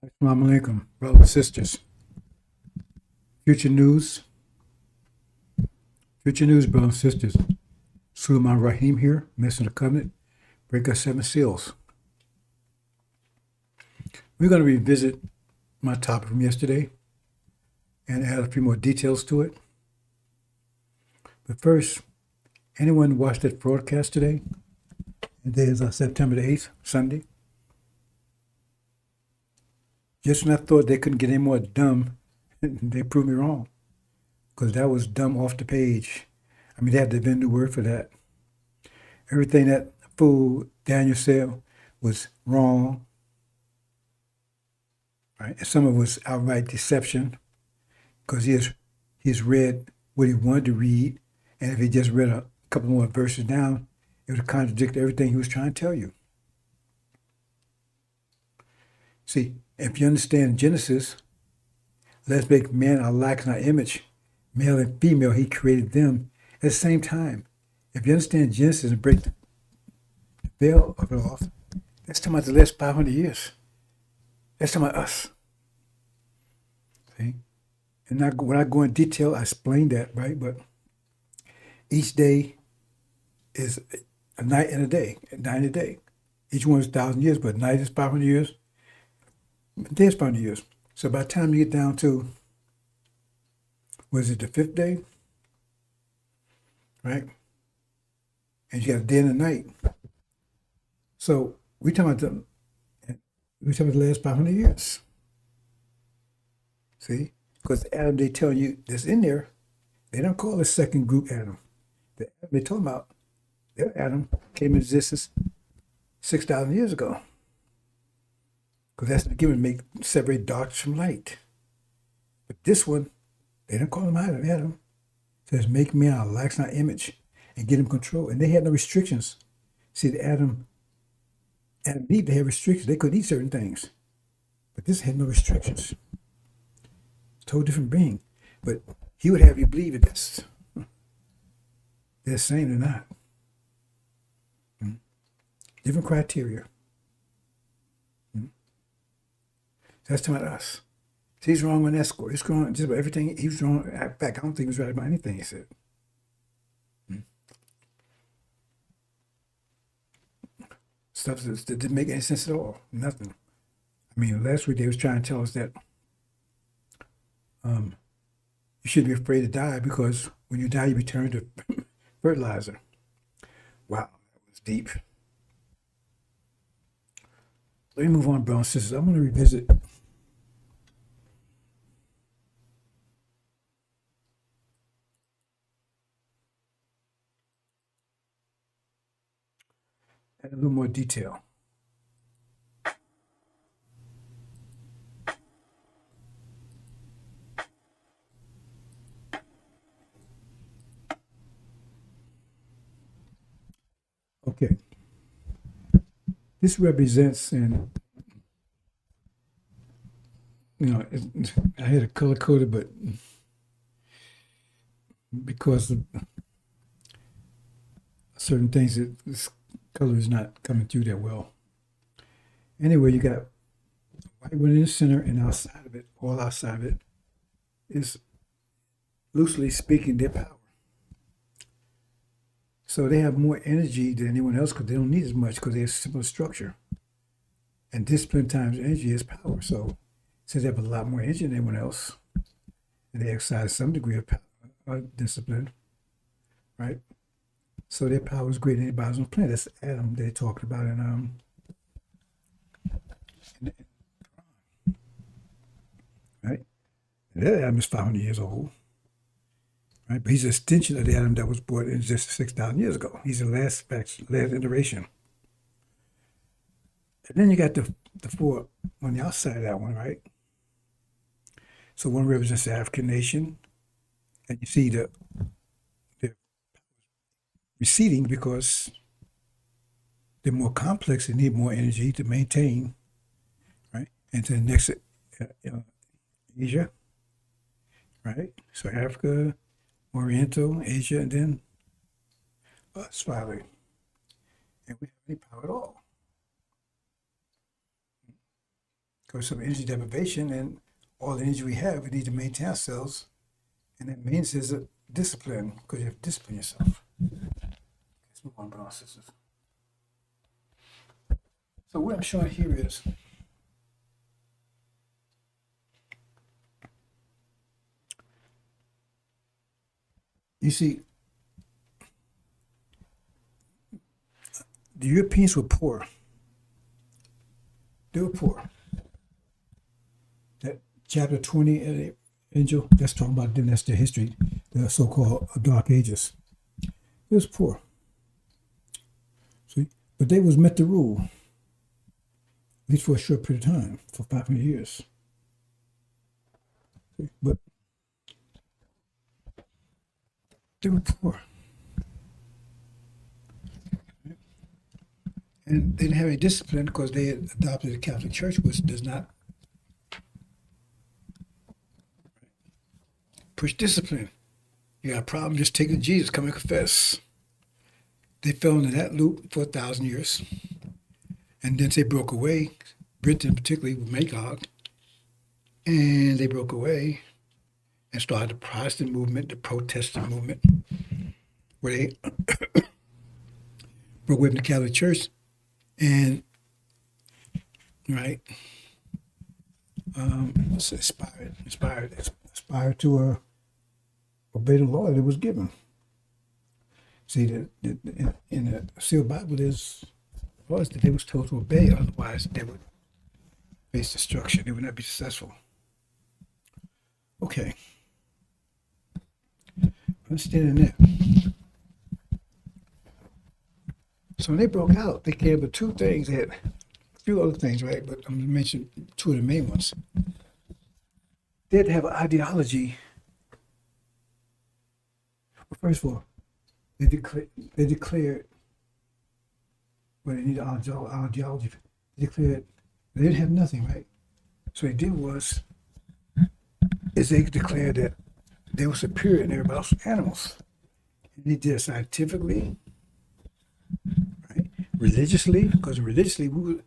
Assalamu alaikum, brothers and sisters. Future news, future news, brothers and sisters. Suleiman Rahim here, Master of the Covenant, break our seven seals. We're going to revisit my topic from yesterday and add a few more details to it. But first, anyone watched that broadcast today? Today is September the 8th, Sunday. Just when I thought they couldn't get any more dumb, they proved me wrong. Because that was dumb off the page. I mean, they had to invent a new word for that. Everything that fool Daniel said was wrong, right? And some of it was outright deception because he's read what he wanted to read, and if he just read a couple more verses down, it would contradict everything he was trying to tell you. See, if you understand Genesis, let's make man our likeness and our image, male and female, he created them at the same time. If you understand Genesis and break the veil of it off, that's talking about the last 500 years. That's talking about us. See? And not, when I go in detail, I explain that, right? But each day is a night and a day, a night and a day. Each one is 1,000 years, but night is 500 years, day is 500 years. So by the time you get down to, was it the fifth day, right? And you got a day and a night. So we talking about the last 500 years. See, because the Adam they tell you that's in there, they don't call the second group Adam. The Adam they talking about, their Adam came into existence 6,000 years ago. Because that's the given to make separate darkness from light. But this one, they don't call him Adam. Adam says, make me our likeness and our image and get him control. And they had no restrictions. See, the Adam and Eve, they had restrictions. They couldn't eat certain things. But this had no restrictions. Total different being. But he would have you believe in this. They're saying they're not. Different criteria. That's talking about us. So he's wrong on that score. He's wrong just about everything. He was wrong. In fact, I don't think he was right about anything he said. Stuff that didn't make any sense at all. Nothing. I mean, last week they was trying to tell us that you shouldn't be afraid to die because when you die, you return to fertilizer. Wow, that was deep. Let me move on, brothers and sisters. I'm going to revisit in a little more detail. Okay. This represents, and I had it color coded, but because of certain things, this color is not coming through that well. Anyway, you got white one in the center, and outside of it, all outside of it, is loosely speaking their power. So they have more energy than anyone else because they don't need as much because they have similar structure. And discipline times energy is power. So since they have a lot more energy than anyone else, and they exercise some degree of discipline, right? So their power is greater than anybody else on the planet. That's Adam they talked about in right? And that Adam is 500 years old, right? But he's an extension of the Adam that was born in just 6,000 years ago. He's the last iteration. And then you got the four on the outside of that one, right? So one represents the African nation, and you see the receding because they're more complex and need more energy to maintain, right? And to the next, Asia, right? So Africa, Oriental, Asia, and then us finally. And we have any power at all. Because some energy deprivation and all the energy we have, we need to maintain ourselves. And that means there's a discipline, because you have to discipline yourself. Let's move on, brothers and sisters. So what I'm showing here is you see, the Europeans were poor. They were poor. That chapter 20 of the Angel, that's talking about them, that's their history, the so-called Dark Ages. It was poor. See? But they was meant to rule, at least for a short period of time, for 500 years. See? But they were poor. And they didn't have any discipline because they had adopted the Catholic Church, which does not push discipline. You got a problem, just take it to Jesus, come and confess. They fell into that loop for 1,000 years. And then they broke away, Britain particularly with Magog, and they broke away and started the Protestant movement, the Protestant movement, where they broke away from the Catholic Church and, right, aspired to obey the law that was given. See, in the sealed Bible, there's laws that they was told to obey, otherwise they would face destruction. They would not be successful. Okay. Understanding that. So when they broke out, they came with two things. They had a few other things, right? But I'm going to mention two of the main ones. They had to have an ideology. Well, first of all, they declared well, they needed ideology. They declared they didn't have nothing, right? So what they did was they declared that they were superior and everybody else was animals. And they did it scientifically, right? Religiously, because religiously we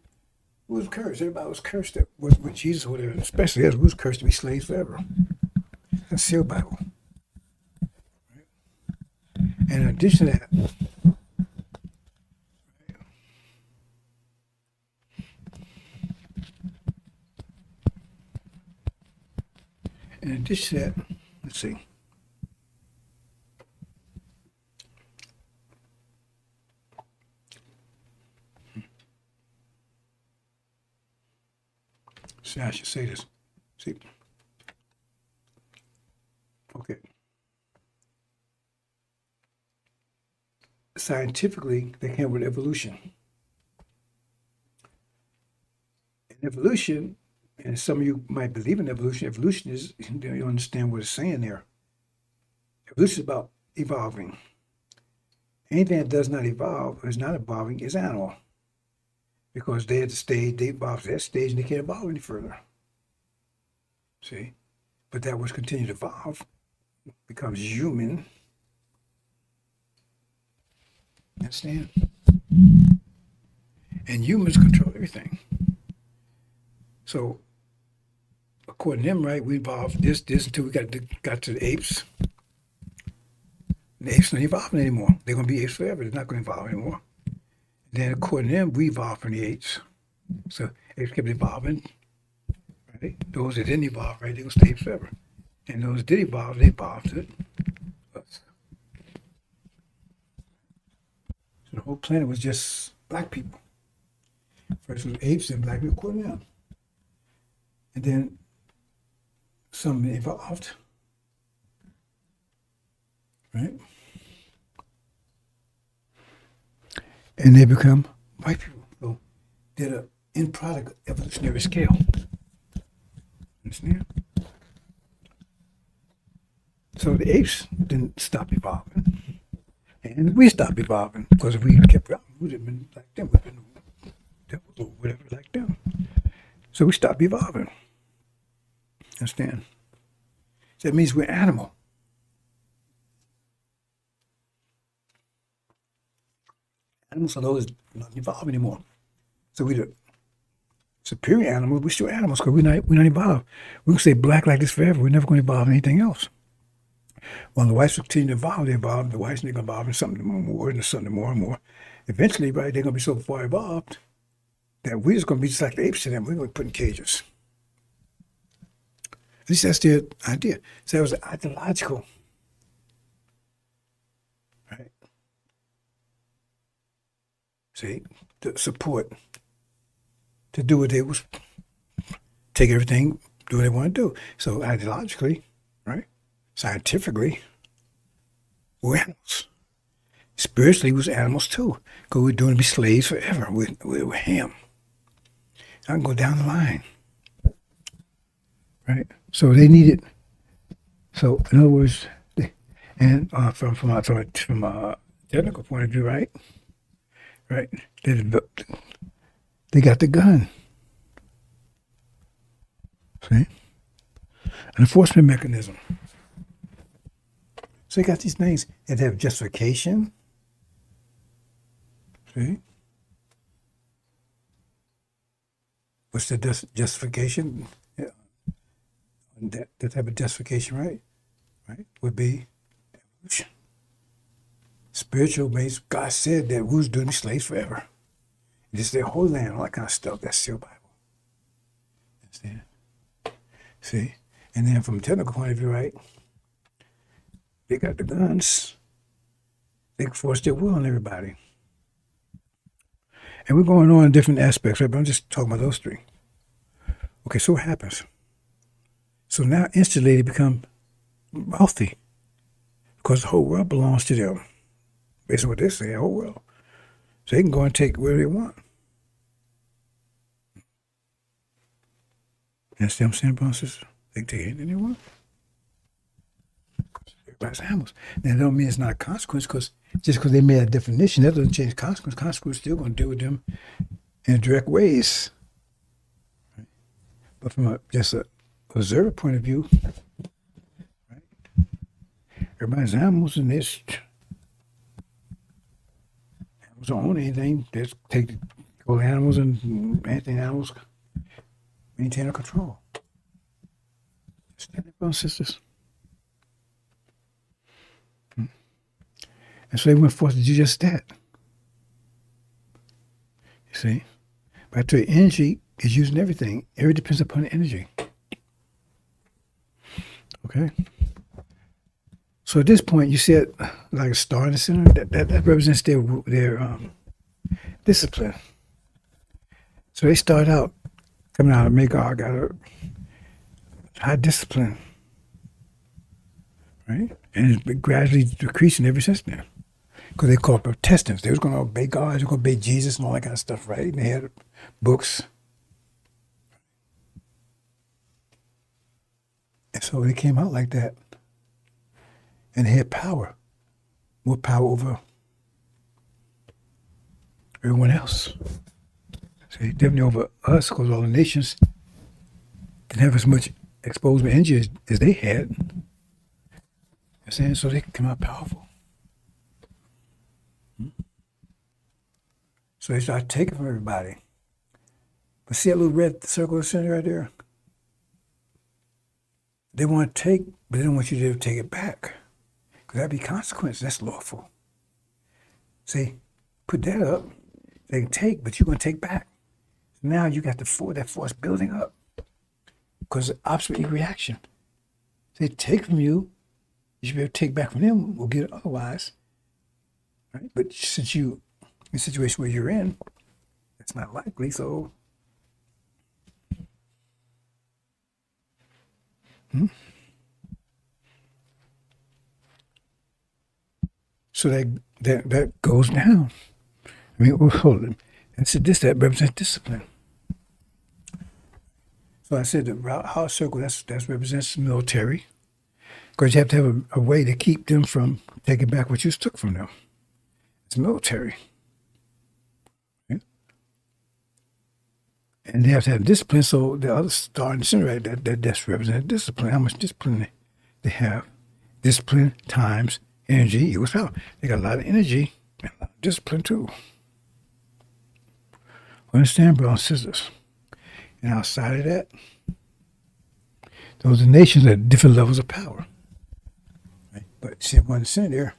was cursed. Everybody was cursed that was with Jesus or whatever, especially us, we was cursed to be slaves forever. That's sealed Bible. And in addition to that, let's see. See, I should say this. See. Okay. Scientifically, they came with evolution. And evolution, and some of you might believe in evolution. Evolution is, you understand what it's saying there. Evolution is about evolving. Anything that does not evolve or is not evolving is animal. Because they had the stage, they evolved to that stage and they can't evolve any further. See? But that which continues to evolve becomes human. Understand? And humans control everything. So, according to them, right, we evolved this until we got to the apes. And the apes not evolving anymore. They're going to be apes forever. They're not going to evolve anymore. Then, according to them, we evolved from the apes. So, apes kept evolving. Right? Those that didn't evolve, right, they're going to stay apes forever. And those that did evolve, they evolved to us. So, the whole planet was just black people. First was apes and black people, according to them. And then some evolved, right? And they become white people. So they're the end product evolutionary scale. Understand? So the apes didn't stop evolving. And we stopped evolving because if we kept going, we would have been like them. We'd have been devils or whatever like them. So we stopped evolving. Understand? So that means we're animal. Animals are those not evolve anymore. So we do. superior animals, we're still animals because we're not evolved. We can stay black like this forever. We're never going to evolve in anything else. Well, the whites will continue to evolve. They evolve. The whites are going to evolve in something more and something more and more. Eventually, right, they're going to be so far evolved that we're just going to be just like the apes to them. We're going to be put in cages. At least that's their idea. So that was ideological. Right? See, the support to do what they was, take everything, do what they want to do. So ideologically, right, scientifically, we're animals. Spiritually, we're animals too, because we're doing to be slaves forever. We're ham. I can go down the line, right? So they needed. So in other words, and from a technical point of view, right, they got the gun. See? An enforcement mechanism. So they got these things that have justification. See? What's the justification? Yeah. That type of justification, right? Right? Would be evolution. Spiritual base, God said that we was doing the slaves forever. This is their whole land, all that kind of stuff. That's still Bible. Understand? See? And then from a technical point of view, right? They got the guns. They can force their will on everybody. And we're going on in different aspects, right? But I'm just talking about those three. Okay, so what happens? So now instantly they become wealthy because the whole world belongs to them. Based on what they say, the whole world. So they can go and take whatever they want. You understand what I'm saying, brothers and sisters? They can take anything they want. Everybody's animals. Now, that don't mean it's not a consequence, because just because they made a definition, that doesn't change consequence. Consequence is still going to deal with them in direct ways. Right? But from just an observer point of view, right? Everybody's animals, and this animals don't own anything. They just take all the animals and anything animals maintain or control. Understand it, brothers and sisters? And so they went forth to do just that. You see? But I tell you, energy is using everything. Everything depends upon the energy. Okay? So at this point, you see it like a star in the center. That represents their discipline. So they start out coming out of Magog, got a high discipline. Right? And it's been gradually decreasing ever since then. Because they called Protestants. They was going to obey God, they was going to obey Jesus and all that kind of stuff, right? And they had books. And so they came out like that. And they had power. More power over everyone else. See, definitely over us, because all the nations didn't have as much exposed energy as they had. You know what I'm saying? So they could come out powerful. So they start taking from everybody. But see that little red circle in the center right there? They want to take, but they don't want you to take it back. Because that'd be consequence. That's lawful. See, put that up. They can take, but you're going to take back. So now you got that force building up. Because the opposite reaction. They take from you, you should be able to take back from them. We'll get it otherwise. Right? But since you in a situation where you're in, that's not likely, so so that goes down. I mean, hold on. That represents discipline. So I said the house circle, that represents military, because you have to have a way to keep them from taking back what you took from them. It's military. And they have to have discipline, so the other star in the center, right, that represents discipline. How much discipline they have. Discipline times energy equals power. They got a lot of energy and a lot of discipline too. Understand, brothers and sisters? And outside of that, those are nations at different levels of power. Right? But see, one center there,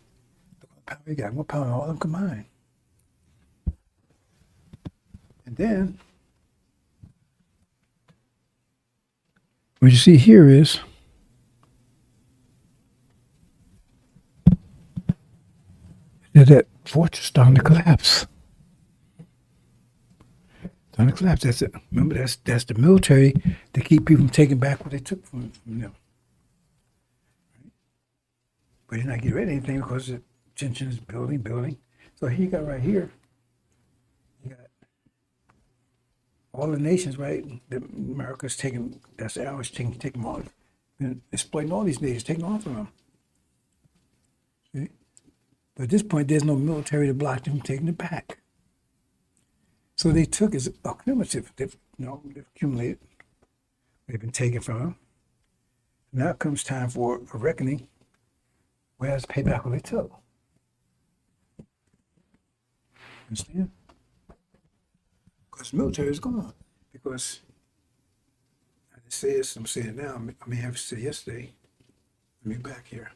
look what power you got. More power than all of them combined. And then what you see here is that fortress starting to collapse. Starting to collapse. That's it. Remember, that's the military to keep people from taking back what they took from them. But you're not getting rid of anything because the tension is building. So here you got right here, you got all the nations, right? The America's taking, that's ours, taking them all, and exploiting all these nations, taking off from them. See? But at this point, there's no military to block them from taking it back. So they took as accumulative. They've accumulated. They've been taken from them. Now comes time for a reckoning. Where has to pay back what they took? Understand? Because the military is gone. Because I just say this, I'm saying it now. I may have said yesterday. Let me back here.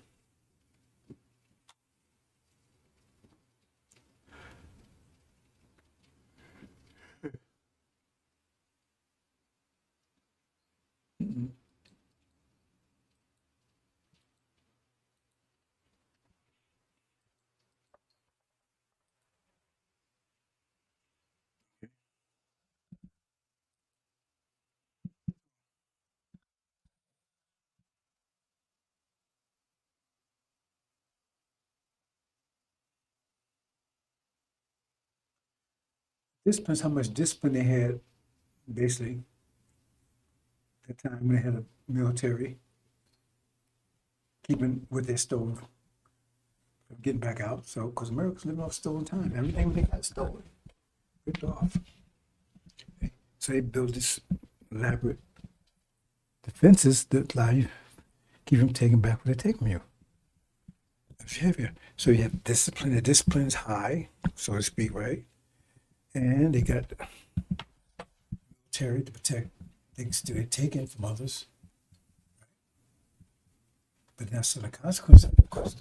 This depends how much discipline they had, basically, at the time when they had a military, keeping what they stole, getting back out. So, because America's living off stolen time, everything they got stolen, ripped off. Okay. So they built this elaborate defenses that allow you keep them taking back what they take from you. So you have discipline. The discipline is high, so to speak, right? And they got military to protect things to be taken from others. But now, so the consequence of course,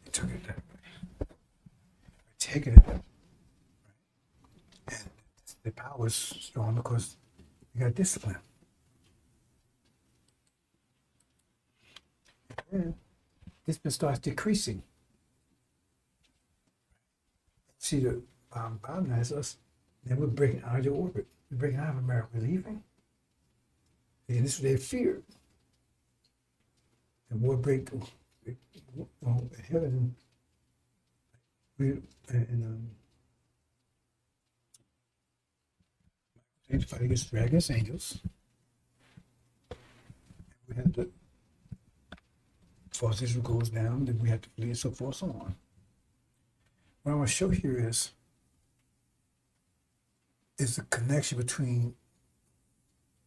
they took it that way. They're taking it that way. And the power is strong because you got discipline. And discipline starts decreasing. See, the bottom line is us, then we're breaking out of the orbit. We're breaking out of America. We're leaving. And this is what they feared. The more break heaven and they fight against dragons, angels. We have the false Israel goes down, then we have to flee and so forth, so on. What I want to show here is the connection between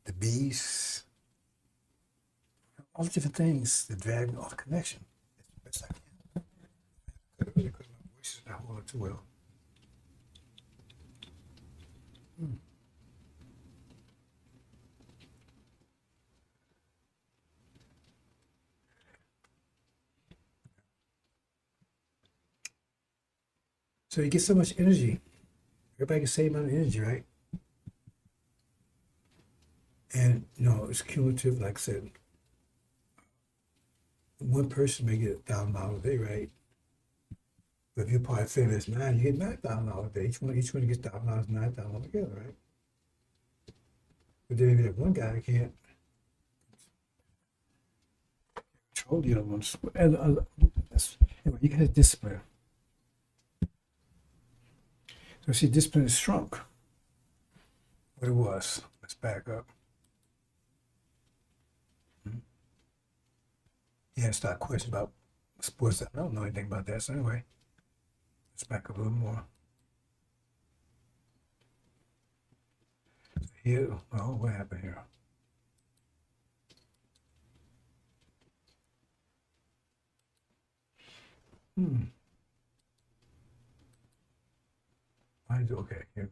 the bees, all the different things, the dragon, all the connection. It's the best I can. Because my voice is not holding too well. So you get so much energy. Everybody gets the same amount of energy, right? And it's cumulative, like I said. One person may get $1,000 a day, right? But if you're part of the family that's 9, you get $9,000 a day. Each one gets $1,000, $9,000 together, right? But then if that one guy can't control the other ones, anyway, you got discipline. So see, discipline has shrunk. What it was. Let's back up. You had to start questioning about sports. I don't know anything about that. So anyway, let's back up a little more. So here, what happened here? Okay, here we go.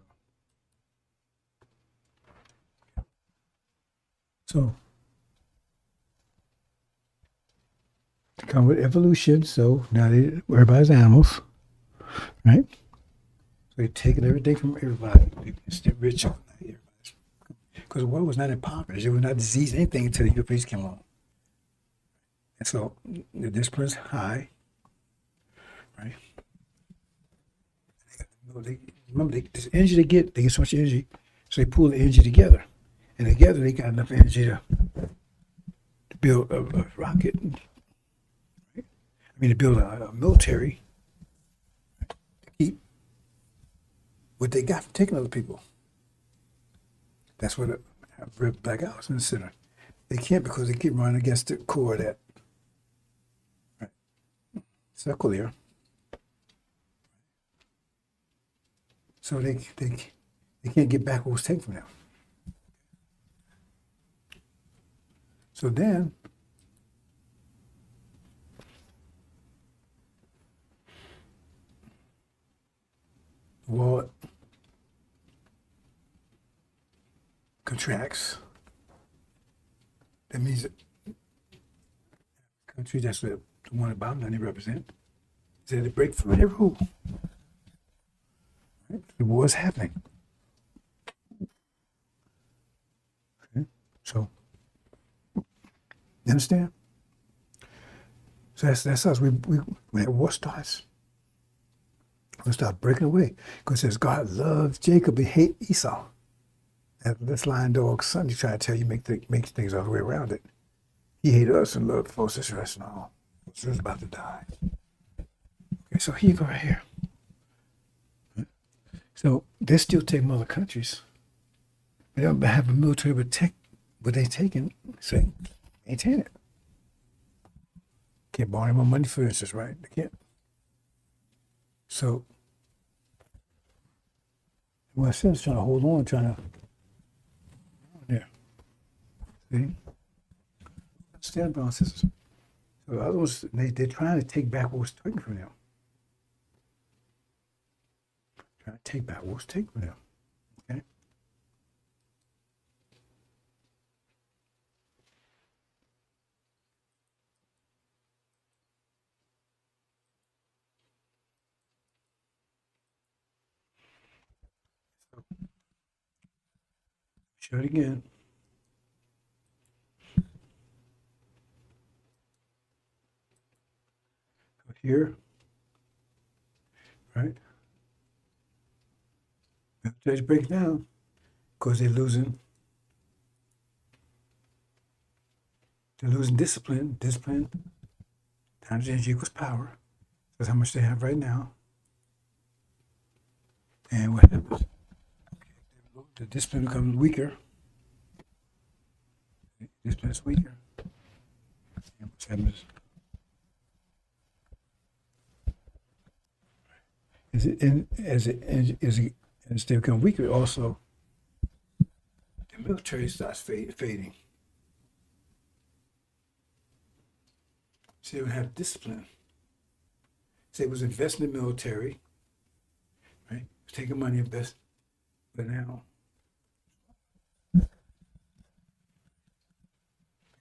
So to come with evolution, so now everybody's animals, right? So they're taking everything from everybody. It's the rich, because the world was not impoverished. It was not disease, anything until the Europeans came along. And so the discipline's high, right? Remember, this energy they get so much energy, so they pull the energy together. And together they got enough energy to build a rocket. Right? I mean, to build a military to keep what they got from taking other people. That's what Red Black House in the center. They can't because they keep running against the core of that. Right. Circle there. So they can't get back what was taken from them. So then the wall contracts. That means that the country that's the one about that they represent is that they break through their rule. Right? The war is happening. Okay? So you understand? So that's us. When that war starts, we'll start breaking away. Because it says God loves Jacob and hate Esau. And this lying dog son, you try to tell you make things all the way around it. He hated us and loved false Israel and all. So he's about to die. Okay, so here you go right here. So they still take other countries. They don't have a military protect what they taking, so maintain it. Can't borrow any more money, for instance, right? They can't. So, well, I said, trying to hold on, there. See? Understand, brothers and sisters. So the other ones, they're trying to take back what was taken from them. Trying to take back what was taken from them. Okay? So, show it again. So here, right? Military breaks down because they're losing discipline. Discipline times energy equals power. That's how much they have right now. And what happens? Okay, the discipline becomes weaker. Discipline is weaker. And what happens? As they become weaker, also the military starts fading. So they would have discipline. So it was investing in the military, right? Taking money invest, but now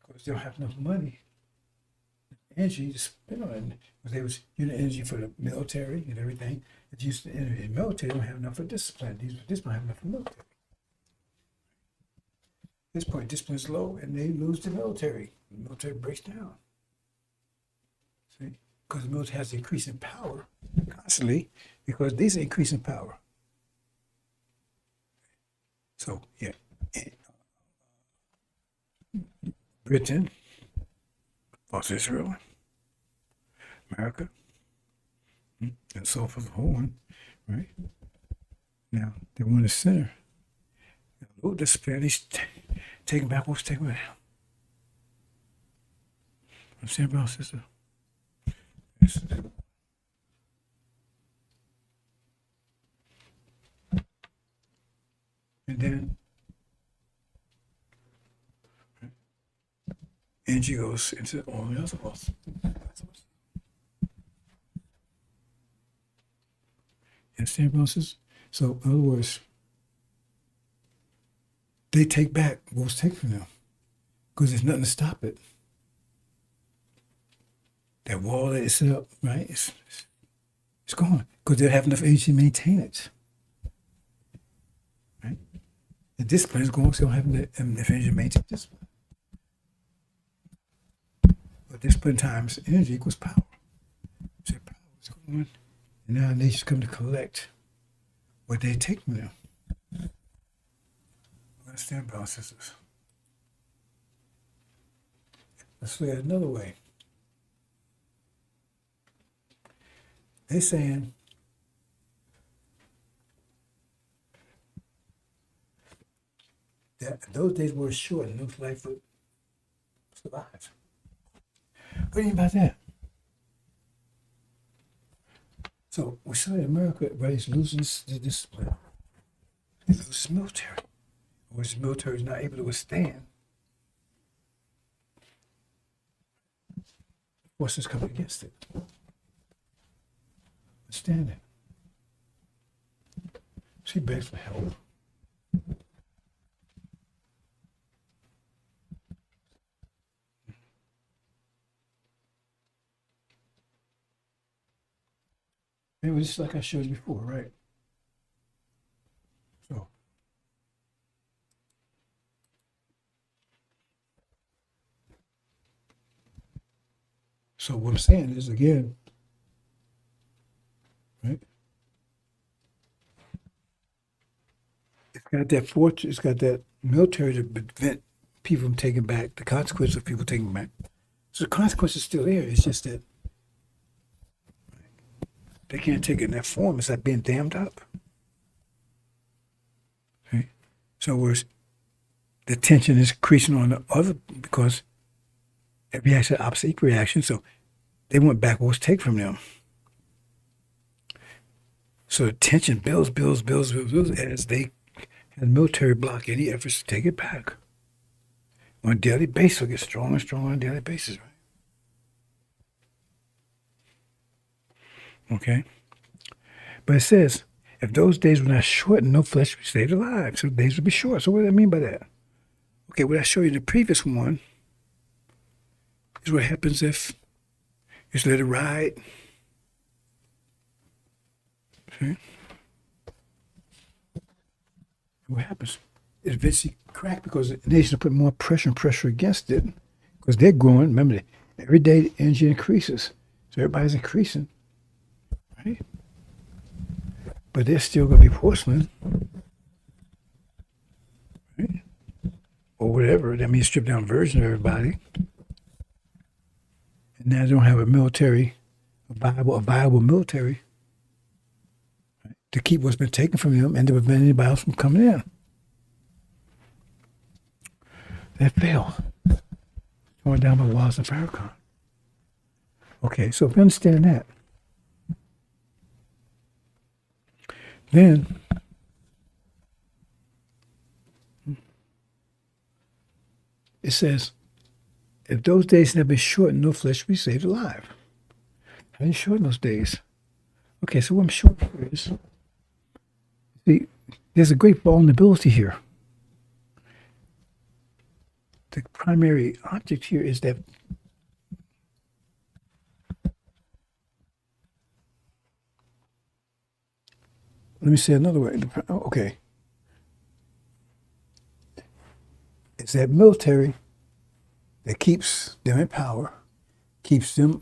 because they don't have enough money, energy to spend on it. Because they was using energy for the military and everything. It's used to in the military don't have enough for discipline. These don't have enough for military. At this point, discipline is low, and they lose the military. The military breaks down. See, because the military has increase in power constantly, because these are increasing power. So yeah, Britain, false Israel, America, and so forth, the whole one, right? Now they want the center. Oh, the Spanish taking back what's taken away. Understand, brother, sister? Yes. And then energy goes into all the other worlds. Understand, brother, sister? So, in other words, they take back what was taken from them. because there's nothing to stop it. That wall that is set up, right? It's gone because they don't have enough energy to maintain it. Right? The discipline is going, so they don't have enough energy to maintain discipline. But discipline times energy equals power. So power is going, and now nature's come to collect what they take from them. Understand, brothers and sisters? Let's say it another way. They're saying that those days were short and no life would survive. What do you mean by that? So we saw in America, everybody's losing this discipline. It loses military. Or the military is not able to withstand forces coming against it. Withstand it. She begs for help. It was just like I showed you before, right? So what I'm saying is, again, right? It's got that fortress, it's got that military to prevent people from taking back the consequences of people taking back. So the consequence is still there. It's just that they can't take it in that form. It's like being dammed up. Right? So whereas the tension is increasing on the other because every reaction opposite reaction. So they want back what was taken from them. So the tension builds as they have the military block any efforts to take it back. On a daily basis, it'll get stronger and stronger on a daily basis, right? Okay? But it says, if those days were not shortened, no flesh would be saved alive. So the days would be short. So what do I mean by that? Okay, what I showed you in the previous one is what happens if you just let it ride. See? What happens? It eventually cracks because the nation put more pressure and pressure against it because they're growing. Remember, every day the energy increases. So everybody's increasing, right? But they're still going to be porcelain, right? Or whatever. That means stripped down version of everybody. And now they don't have a military, a viable military, right, to keep what's been taken from them and to prevent anybody else from coming in. That failed. Torn down by walls of Farrakhan. Okay, so if you understand that, then it says, if those days have been shortened, no flesh will be saved alive. How do you shorten those days? Okay, so what I'm showing here is, see, there's a great vulnerability here. The primary object here is that let me say another way. Okay. It's that military that keeps them in power, keeps them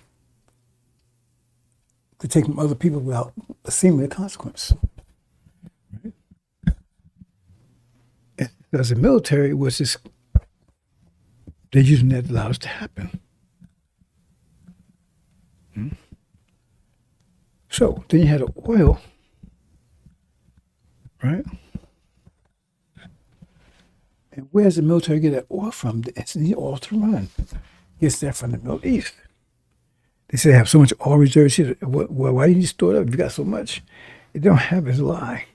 to take from other people without a seeming consequence. Right? Because the military was just, they're using that to allow it to happen. So then you had the oil, right? And where does the military get that oil from? It's the oil to run. Gets that from the Middle East. They say they have so much oil reserves here. Well, why do you store it up if you got so much? They don't have it. It's a lie.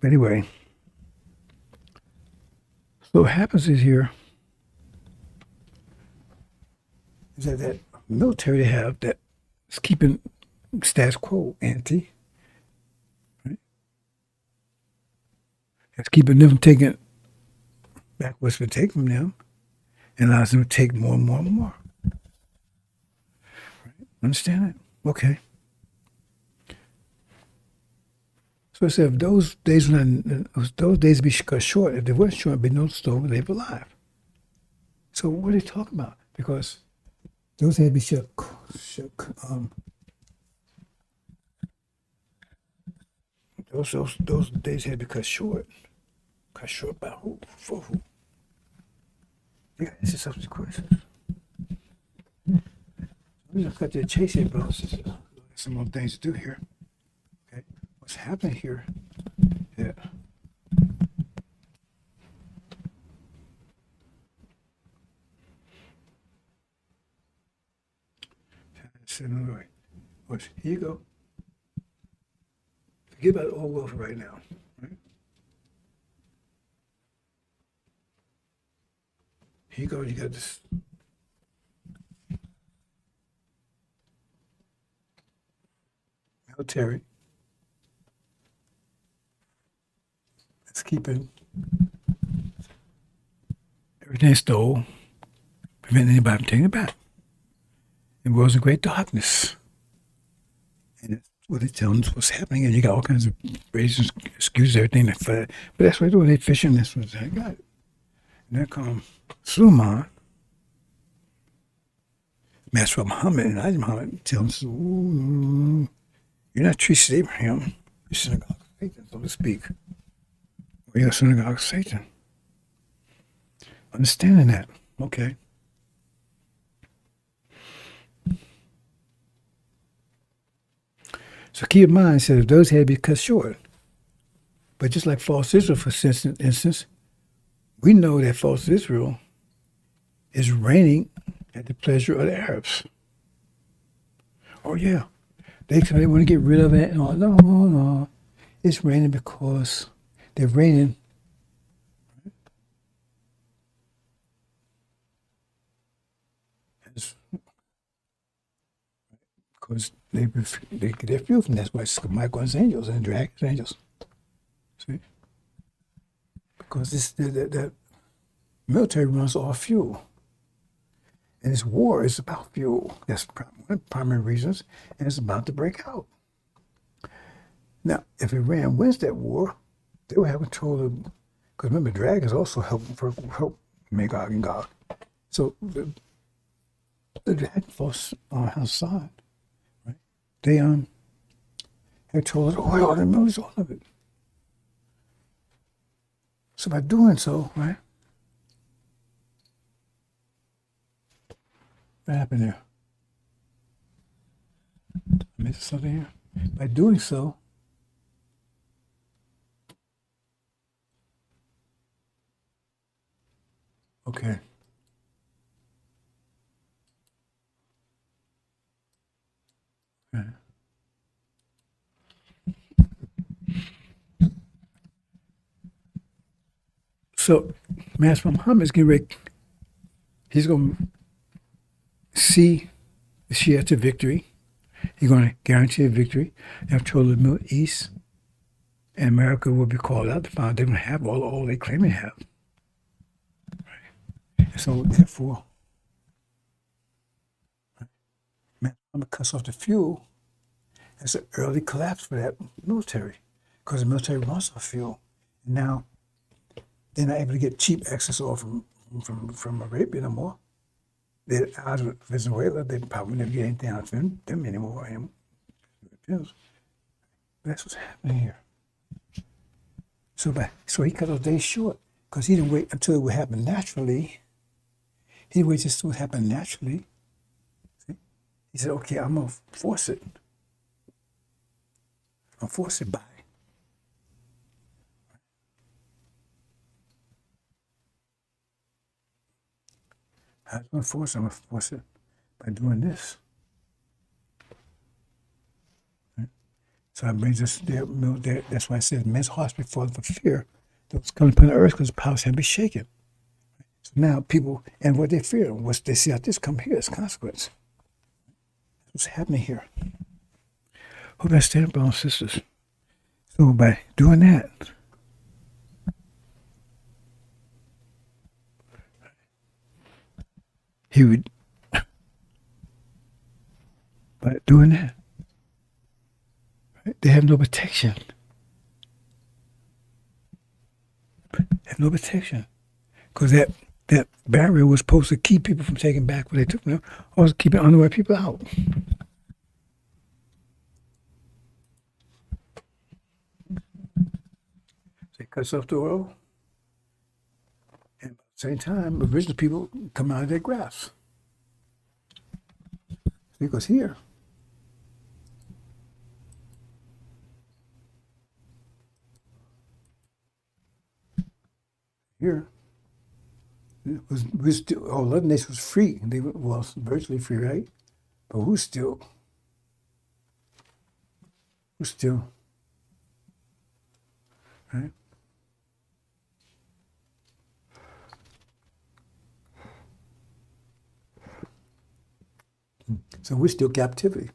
But anyway, so what happens is here is that military they have that is keeping status quo ante, right? It's keeping them from taking back what's been taken from them. and allows them to take more and more and more. Understand it? Okay. So I said, if those days would be cut short, if they weren't short, there'd be no stove, they'd be alive. So what are they talking about? Because those had to be those days had to be cut short. Cut short by who? For who? Yeah, this is substance questions. I'm gonna cut to the chase here, bro. Some more things to do here. Okay, what's happening here? Yeah. Say another way. Here you go. Forget about all wealth right now. Right? Here you go. You got this. Military. It's keeping everything stole, preventing anybody from taking it back. The world's in great darkness. And it's what they tell us what's happening, and you got all kinds of reasons, excuses, everything like that. But that's what they do. They fishing. That's what they got. And then come Suleiman, Master Muhammad, and Elijah Muhammad tells him, you're not treating Abraham. You're synagogue of Satan, so to speak. Or you're a synagogue of Satan. Understanding that. Okay. So keep in mind, said if those had to be cut short. But just like false Israel, for instance, we know that false Israel is reigning at the pleasure of the Arabs. Oh yeah, they want to get rid of it. No. It's reigning because they're reigning. Because they get their fuel from that's why it's Michael and his angels and dragons angels. See? Because the military runs off fuel. And this war is about fuel. That's one of the primary reasons. And it's about to break out. Now, if Iran wins that war, they will have control of, because remember, dragons also help Magog and Gog. So the dragon force on our side, right? They have control of the oil, the minerals, all of it. So by doing so, right? What happened there? I missed something here. By doing so, okay. Okay. So, Master Muhammad is getting ready. He's going to see the Shia to victory. He's going to guarantee a victory. They've told the Middle East and America will be called out to find they don't have all the oil they claim they have. Right. And so, therefore, Master Muhammad cuts off the fuel. It's an early collapse for that military because the military runs off fuel. And now they're not able to get cheap access oil from Arabia no more. They're out of Venezuela. They probably never get anything out of them anymore. That's what's happening here. So he cut those days short because he didn't wait until it would happen naturally. He didn't wait just to happen naturally. See? He said, okay, I'm going to force it. I'm force it by. How am I going to force it? I'm going to force it by doing this. Right? So that brings us there. That's why it says men's hearts be falling for fear. Those coming upon the earth because the powers have been shaken. So now people, and what they fear, what they see out this come here as consequence. That's what's happening here. Hope I stand, brothers and sisters. So by doing that, he would, by doing that, right, they have no protection. They have no protection. Because that barrier was supposed to keep people from taking back what they took from them, or keeping unaware people out. So it cuts off the oil, and at the same time, original people come out of their grasp. Because here, we still, all other nations was free. They were, well, virtually free, right? But who's still, right? So we're still captivity.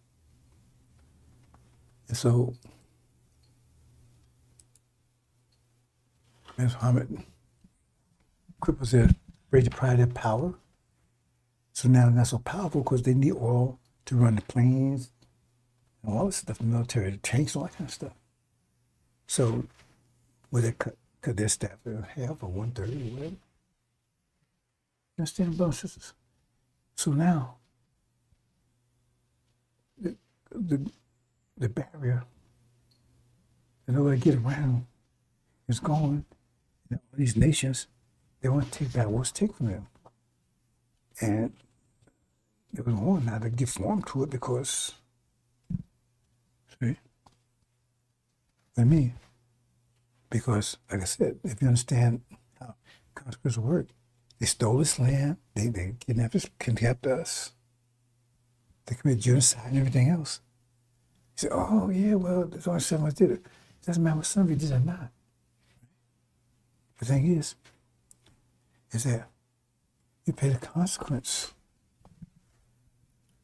And so, as Muhammad cripples their great pride of their power. So now they're not so powerful because they need oil to run the planes and all this stuff, the military, the tanks, all that kind of stuff. So, would they cut their staff in half or 1/3 or whatever? You understand, brothers and sisters? So now, the barrier, in order to get around, is gone. And all these nations, they want to take back what's taken from them. And there was one now to give form to it because, see, what I mean, because, like I said, if you understand how consequences work, they stole this land, they kidnapped us, they committed genocide and everything else. You say, oh, yeah, well, there's only 7 of us did it. It doesn't matter what some of you did or not. The thing is that you pay the consequence of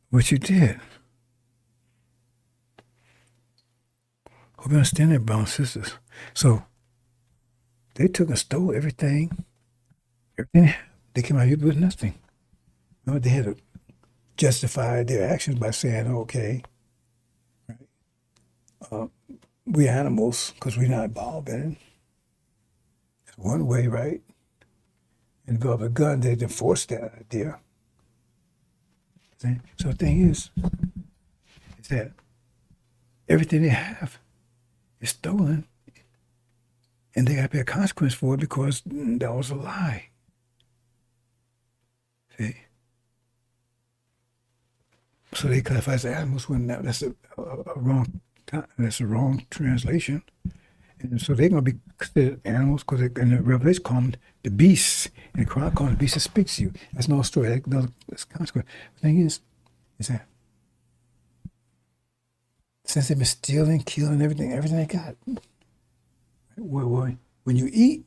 what you did. Hope you understand that, brothers and sisters. So they took and stole everything. They came out here with nothing. You know, they had to justify their actions by saying, okay, right, we animals, because we're not involved in it. It's one way, right? Involve a gun, they enforce that idea. See? So the thing is that everything they have is stolen, and they got to pay a consequence for it because that was a lie. See? So they classify as animals when that's a wrong translation. And so they're going to be considered animals because in the Revelation call them the beasts, and the Quran calls them the beast that speaks to you. That's no story. That's consequence. The thing is that since they've been stealing, killing everything they got, when you eat,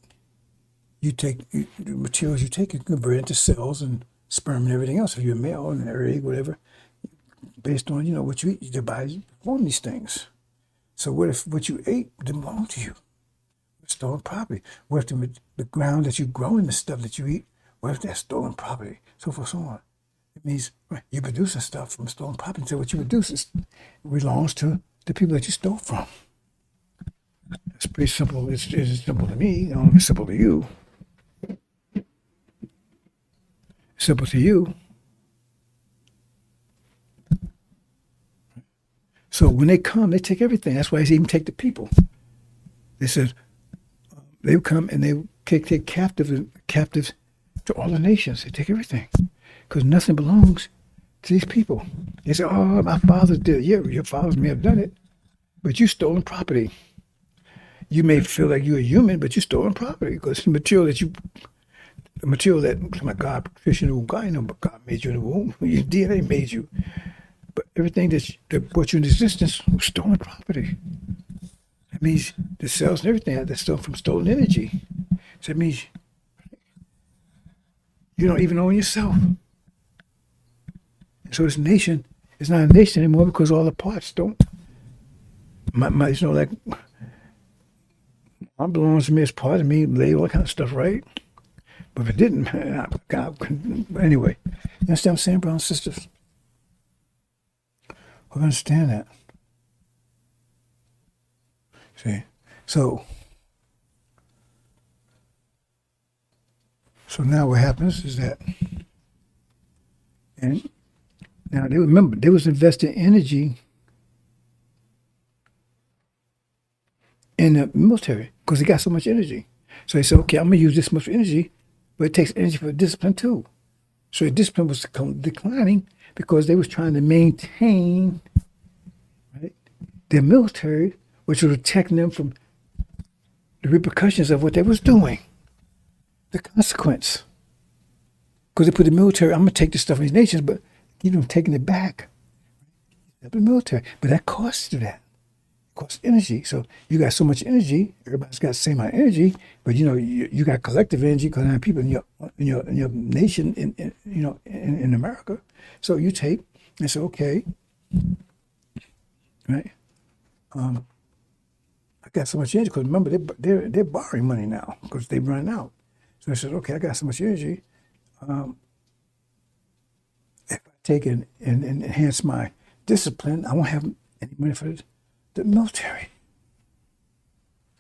you take the materials you take, you convert it into cells and sperm and everything else. If you're a male and an egg, whatever, based on what you eat, your body form these things. So what if what you ate didn't belong to you? It's stolen property. What if the ground that you grow in the stuff that you eat, what if that's stolen property? So forth, so on. It means you're producing stuff from stolen property. So what you produce belongs to the people that you stole from. It's pretty simple. It's simple to me. I don't know if it's simple to you. It's simple to you. So when they come, they take everything. That's why they even take the people. They said they would come and they would take captives to all the nations. They take everything because nothing belongs to these people. They say, "Oh, my father did it." Yeah, your fathers may have done it, but you stolen property. You may feel like you're a human, but you stolen property because the material that my God, Christian womb, God, but God made you in the womb. Your DNA made you. But everything that brought you into existence was stolen property. That means the cells and everything that's stolen from stolen energy. So that means you don't even own yourself. And so this nation is not a nation anymore because all the parts don't. Like, I belongs to me as part of me, lay all that kind of stuff, right? But if it didn't, anyway, you understand what I'm saying, brothers and sisters? I understand that. See, so now what happens is that, and now they remember they was investing energy in the military because they got so much energy. So they said, okay, I'm gonna use this much energy, but it takes energy for discipline too. So the discipline was declining because they was trying to maintain, right, their military, which was protecting them from the repercussions of what they was doing, the consequence. Because they put the military, I'm gonna take this stuff from these nations, but keep them taking it back. The military, but that costs you that. It costs energy. So you got so much energy. Everybody's got the same amount of energy, but you got collective energy because there are people in your nation in America. So you take and say, okay, right? I got so much energy because remember they're borrowing money now because they run out. So I said, okay, I got so much energy. If I take and enhance my discipline, I won't have any money for the military.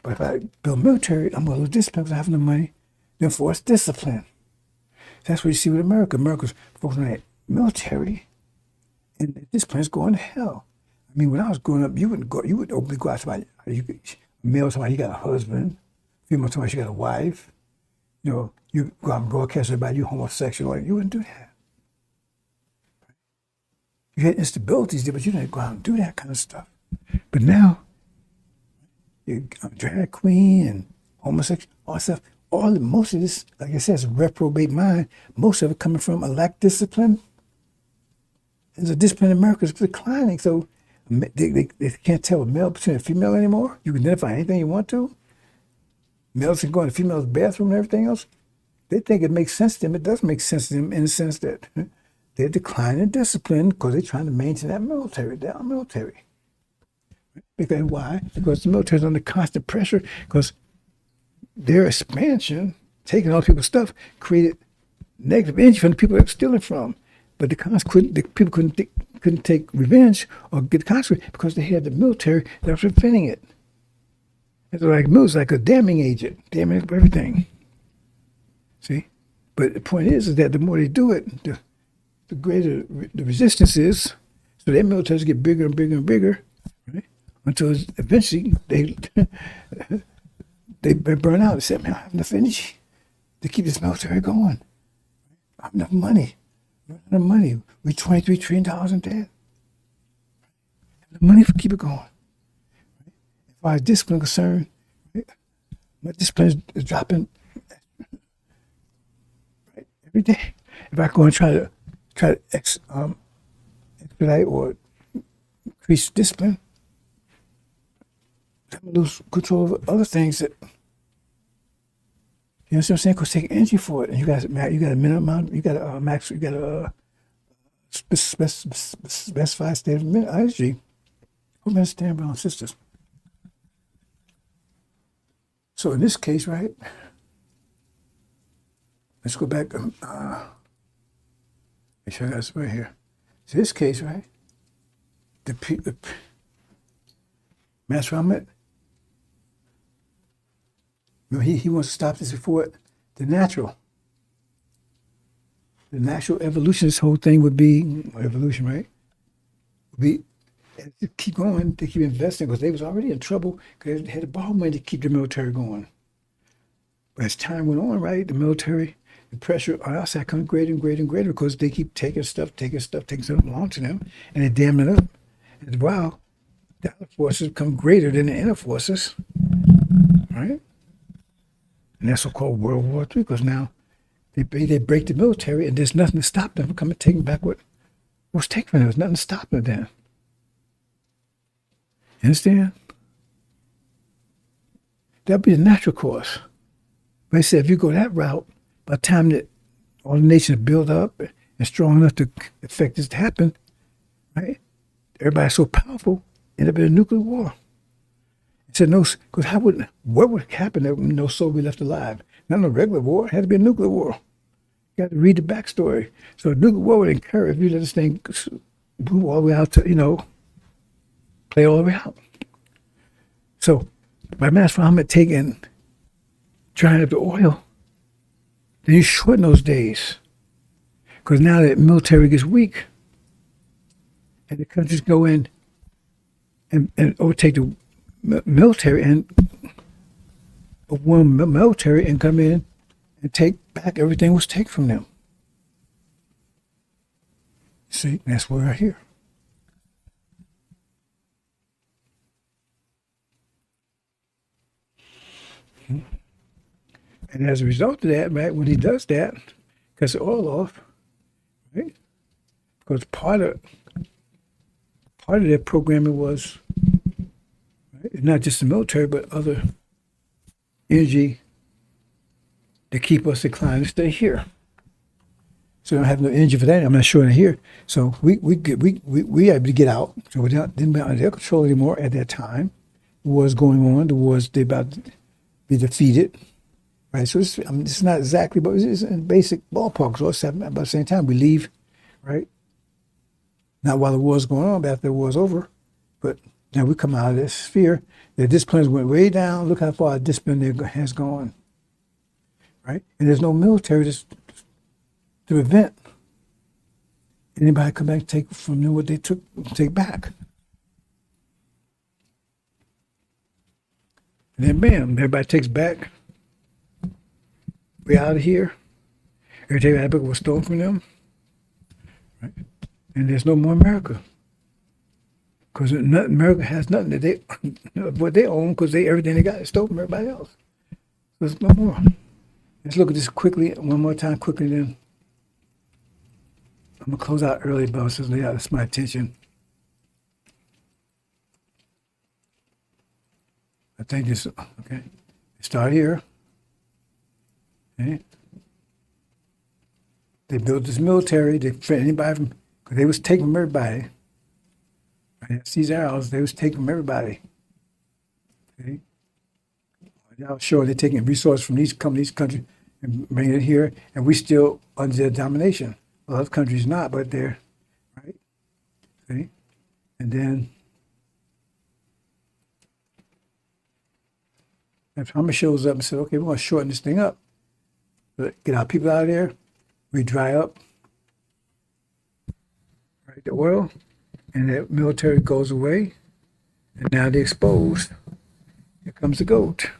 But if I build military, I'm going to lose discipline because I have no money to enforce discipline. That's what you see with America. America's focusing on that military, and the discipline's going to hell. I mean, when I was growing up, you would openly go out to somebody. Male somebody, you got a husband. Female somebody, you got a wife. You go out and broadcast everybody, you homosexual. You wouldn't do that. You had instabilities there, but you didn't go out and do that kind of stuff. But now, you're a drag queen and homosexual, all that stuff. Most of this, like I said, is a reprobate mind. Most of it coming from a lack of discipline. And the discipline in America is declining. So they can't tell a male between a female anymore. You can identify anything you want to. Males can go in the female's bathroom and everything else. They think it makes sense to them. It does make sense to them in the sense that they're declining discipline because they're trying to maintain that military, their military. Because why? Because the military is under constant pressure because their expansion, taking all people's stuff, created negative energy from the people that were stealing from. But the people couldn't take revenge or get the consequence because they had the military that was preventing it. It's like a damning agent, damning everything. See? But the point is that the more they do it, the greater the resistance is. So their militaries get bigger and bigger and bigger, right? Until eventually they burn out. They say, man, I have enough energy to keep this military going. I have enough money. We're $23 trillion in debt. The money to keep it going. Right? As far as discipline concerned, right? My discipline is dropping right, every day. If I go and try to expedite or increase discipline, I'm gonna lose control of other things that. You understand what I'm saying? Because take energy for it, and you got a minimum amount. You got a max. You got a specified state of energy. Who understand, brothers and sisters? So in this case, right? Let's go back. Make sure I got this right here. So this case, right? The Master Ahmed. He wants to stop this before the natural evolution. This whole thing would be evolution, right? Would be keep going. They keep investing because they was already in trouble because they had to borrow money to keep the military going. But as time went on, right, the military, the pressure on outside comes greater and greater and greater because they keep taking stuff that belongs to them, and they damn it up. And wow, the outer forces become greater than the inner forces, right? And that's so-called World War III, because now they break the military, and there's nothing to stop them from coming taking back what was taken from them. There's nothing to stop them then. You understand? That'd be the natural course. But I said, if you go that route, by the time that all the nations build up and strong enough to affect this to happen, right? Everybody's so powerful, end up in a nuclear war. Said no, because what would happen if no soul be left alive? not no regular war. It had to be a nuclear war. You got to read the backstory. So a nuclear war would occur if you let this thing move all the way out to, play all the way out. So by mass Muhammad taking, drying up the oil, then you shorten those days. Because now the military gets weak, and the countries go in and overtake the military and one military and come in and take back everything was taken from them. See, that's why we're here. And as a result of that, right, when he does that, cuts the oil off, right? Because part of their programming was, right, not just the military, but other energy to keep us inclined to stay here. So I don't have no energy for that. I'm not showing it here. So we had to get out. So we didn't be under their control anymore at that time. The war's going on. The war's they about to be defeated. Right. So it's not exactly, but it's in basic ballpark. So it's about the same time we leave, right? Not while the war's going on, but after the war's over. But now we come out of this sphere. The disciplines went way down. Look how far our discipline there has gone. Right? And there's no military to prevent anybody come back and take from them what they take back. And then bam, everybody takes back. We out of here. Everything that was stolen from them. Right? And there's no more America. Because America has nothing that they what they own, because everything they got is stolen from everybody else. So there's no more. Let's look at this quickly, one more time, quickly, then I'm going to close out early, but that's my attention. I think this, okay. Start here. Okay. They built this military, they prevent anybody from, because they was taking from everybody. Right? These arrows, they was taking from everybody. Okay. Now sure they're taking resources from these countries and bringing it here, and we still under their domination. Well, other countries not, but they're right. See, and then if Muhammad shows up and says, "Okay, we're going to shorten this thing up, get our people out of there, we dry up, right, the oil, and the military goes away, and now they're exposed. Here comes the goat,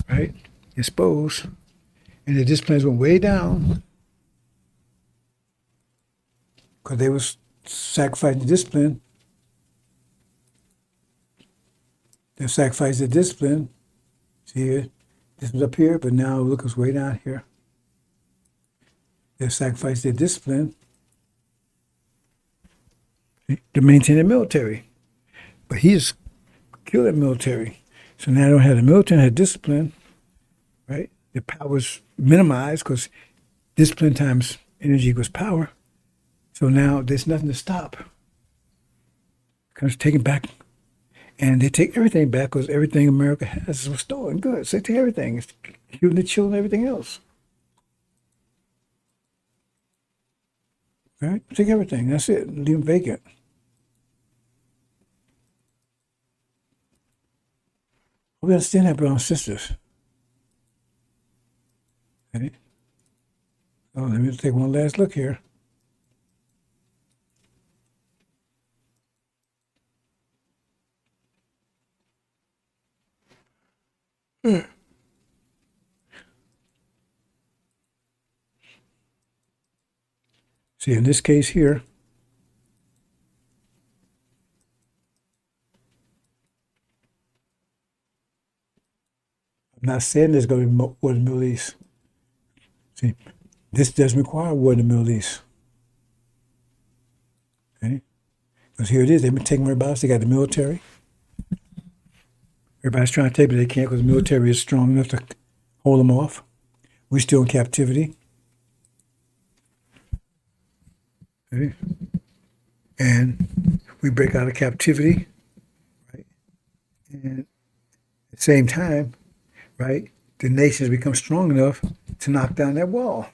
right? Exposed, and the disciplines went way down because they was sacrificing the discipline. They sacrificed the discipline. See here, this was up here, but now look, it's way down here. They sacrificed their discipline to maintain the military, but he just killed the military. So now they don't have the military, have discipline, right? The power was minimized because discipline times energy equals power. So now there's nothing to stop. Because taken back, and they take everything back because everything America has was stolen goods. They take everything, including the children, everything else. Right? Take everything. That's it. Leave them vacant. We understand that, brothers and sisters. Okay. So let me take one last look here. See, in this case here, I'm not saying there's going to be war in the Middle East. See, this doesn't require war in the Middle East. Okay? Because here it is. They've been taking everybody else. They got the military. Everybody's trying to take, but they can't because the military is strong enough to hold them off. We're still in captivity. Okay? And we break out of captivity, right? And at the same time, right, the nations become strong enough to knock down that wall.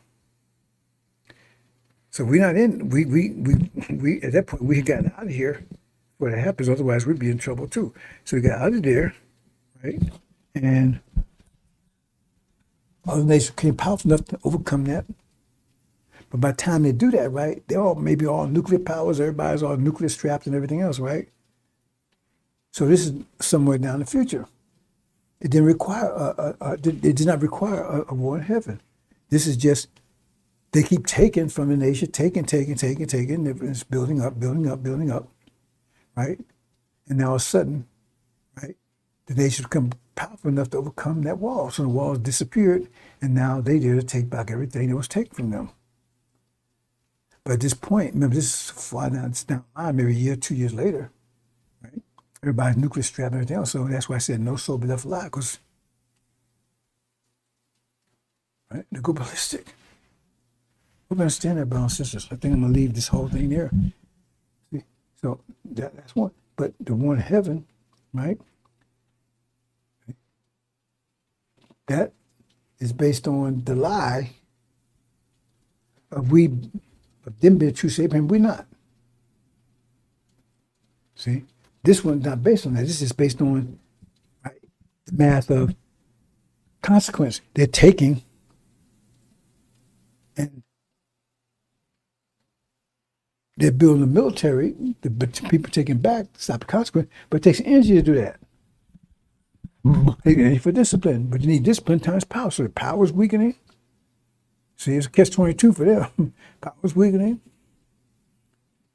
So we're not in. We at that point we had gotten out of here. What happens? Otherwise, we'd be in trouble too. So we got out of there, right? And other nations became powerful enough to overcome that. But by the time they do that, right, they're all maybe all nuclear powers. Everybody's all nuclear strapped and everything else, right? So this is somewhere down the future. It didn't require. It did not require a war in heaven. This is just they keep taking from the nation, taking. It's building up, building up, right? And now all of a sudden, right, the nation become powerful enough to overcome that wall. So the walls disappeared, and now they did to take back everything that was taken from them. But at this point, remember, this is far down, it's down the line, maybe a year, 2 years later, right? Everybody's nuclear strapped and everything else. So that's why I said no soul be left alive, because right, they go ballistic. Hope you understand that, brothers and sisters. I think I'm gonna leave this whole thing there. See? So that's one. But the one in heaven, right? That is based on the lie of them being true saved, and we're not. See? This one's not based on that. This is based on right, the math of consequence. They're taking and they're building the military, the people taking back to stop the consequence, but it takes energy to do that. They need for discipline, but you need discipline times power. So the power is weakening. See, it's a catch-22 for them. Power is weakening.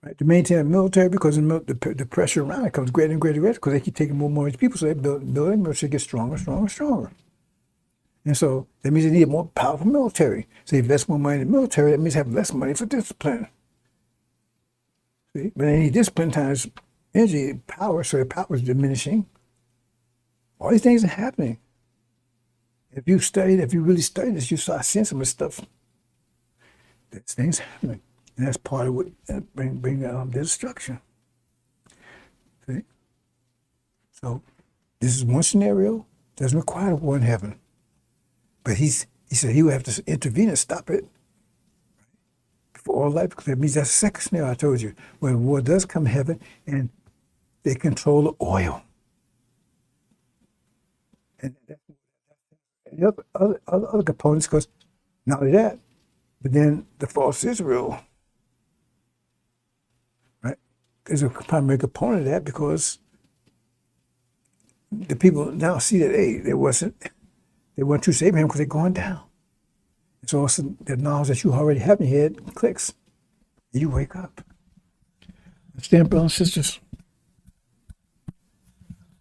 Right, to maintain the military because the pressure around it comes greater and greater because they keep taking more and more people. So they building military gets stronger. And so that means they need a more powerful military. So they invest more money in the military. That means they have less money for discipline. See? But they need discipline times energy, power, so their power is diminishing. All these things are happening. If you really study this, you start seeing some of this stuff. That's things happening. And that's part of what bring the destruction. See? So this is one scenario. Doesn't require a war in heaven. But he said he would have to intervene and stop it for all life, because that means that's the second scenario I told you, where war does come in heaven and they control the oil. And the other components, because not only that, but then the false Israel, right, is a primary component of that, because the people now see that, hey, they weren't true to Abraham because they're going down. And so also the knowledge that you already have in your head clicks. You wake up. Understand, brothers and sisters?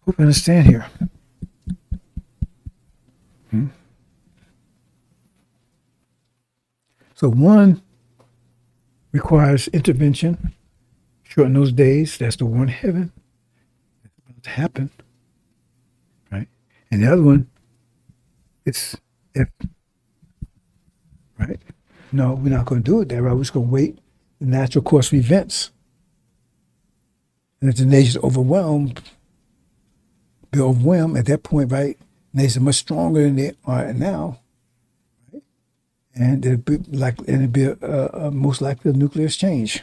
Hope you understand here. So one requires intervention, shorten those days. That's the one in heaven. That's about to happen, right? And the other one, it's if, right? No, we're not going to do it there, right? We're just going to wait the natural course of events. And if the nation's overwhelmed, be overwhelmed at that point, right? Nations are much stronger than they are now, right? And it'd be a most likely a nuclear exchange.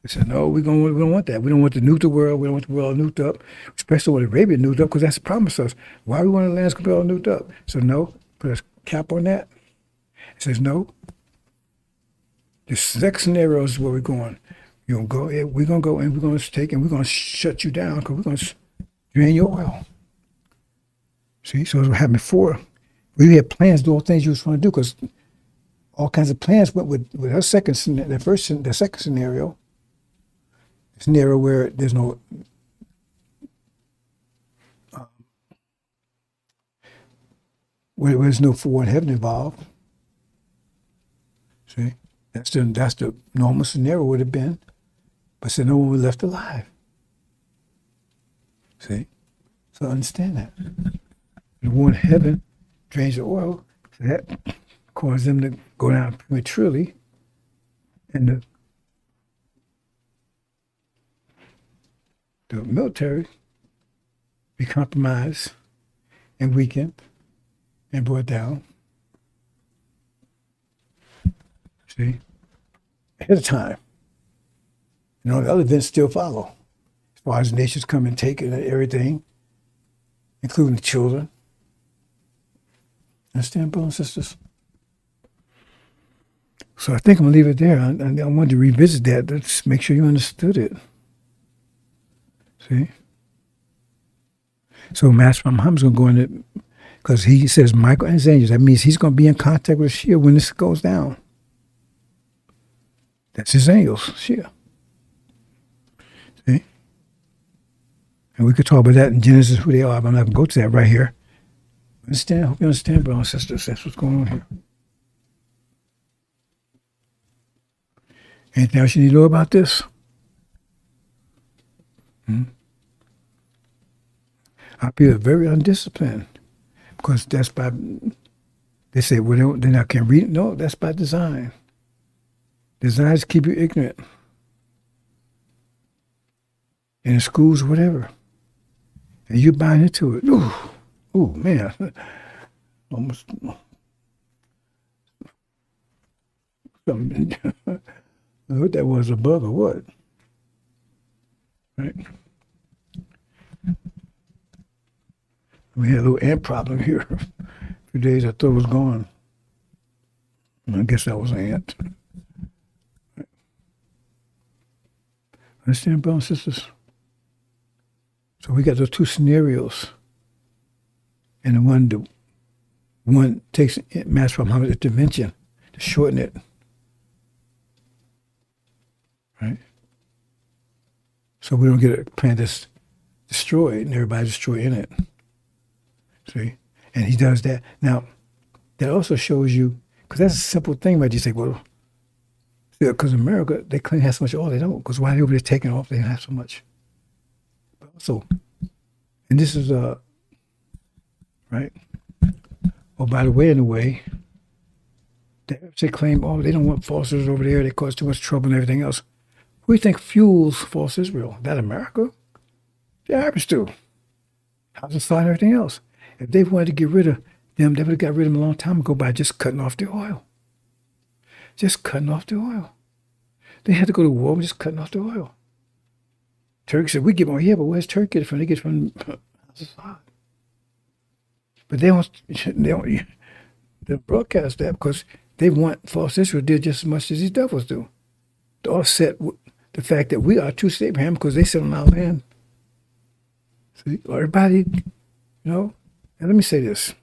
They said, no, we don't want that. We don't want to nuke the world. We don't want the world nuked up, especially when Arabia nuked up, because that's the promise us. Why we want the lands to be all nuked up? So no, put a cap on that. It says no. The next scenario is where we're going. You're gonna go. We're gonna go and we're gonna take and we're gonna shut you down because we're gonna drain your oil. See, so it's what happened before. We had plans to do all things you was trying to do, because all kinds of plans went with her second scenario, the second scenario. The scenario where there's no where there's no war in heaven involved. See, that's the normal scenario would have been, but so no one was left alive. See, so understand that. The war in heaven drains the oil, so that causes them to go down prematurely, and the military be compromised and weakened, and brought down. See, ahead of time. You know, the other events still follow. As far as nations come and take it and everything, including the children. Understand, brothers and sisters? So I think I'm going to leave it there. I wanted to revisit that. Just make sure you understood it. See? So Master Muhammad's going to go in it because he says Michael and his angels. That means he's going to be in contact with Shia when this goes down. That's his angels, Shia. See? And we could talk about that in Genesis, who they are, but I'm not going to go to that right here. Understand? I hope you understand, brothers and sisters. That's what's going on here. Anything else you need to know about this? I feel very undisciplined because that's by, they say, well, then I can't read it. No, that's by design. Design is to keep you ignorant. In the schools, whatever. And you buying into it. Ooh, man. Almost. Something. What that was, a bug or what? Right? We had a little ant problem here. A few days I thought it was gone. I guess that was an ant. Right. Understand, brothers and sisters? So we got those two scenarios. And the one takes Master Muhammad's intervention to shorten it. Right? So we don't get a planet that's destroyed and everybody destroyed in it. See? And he does that. Now, that also shows you, because that's a simple thing, right? You say, well, because America, they claim they have so much oil. They don't, because why are they over there taking off? They don't have so much. But also, and this is, right? Oh, by the way, in a way, they claim, oh, they don't want falsers over there. They cause too much trouble and everything else. Who do you think fuels false Israel? That America? The Arabs do. How's it and everything else? If they wanted to get rid of them, they would have got rid of them a long time ago by just cutting off the oil. Just cutting off the oil. They had to go to war with just cutting off the oil. Turkey said, we get more here, but where's Turkey get it from? They get it from Assad. But they don't broadcast that because they want false Israel did just as much as these devils do. To offset the fact that we are true to Abraham because they sit on our land. See, everybody, and let me say this.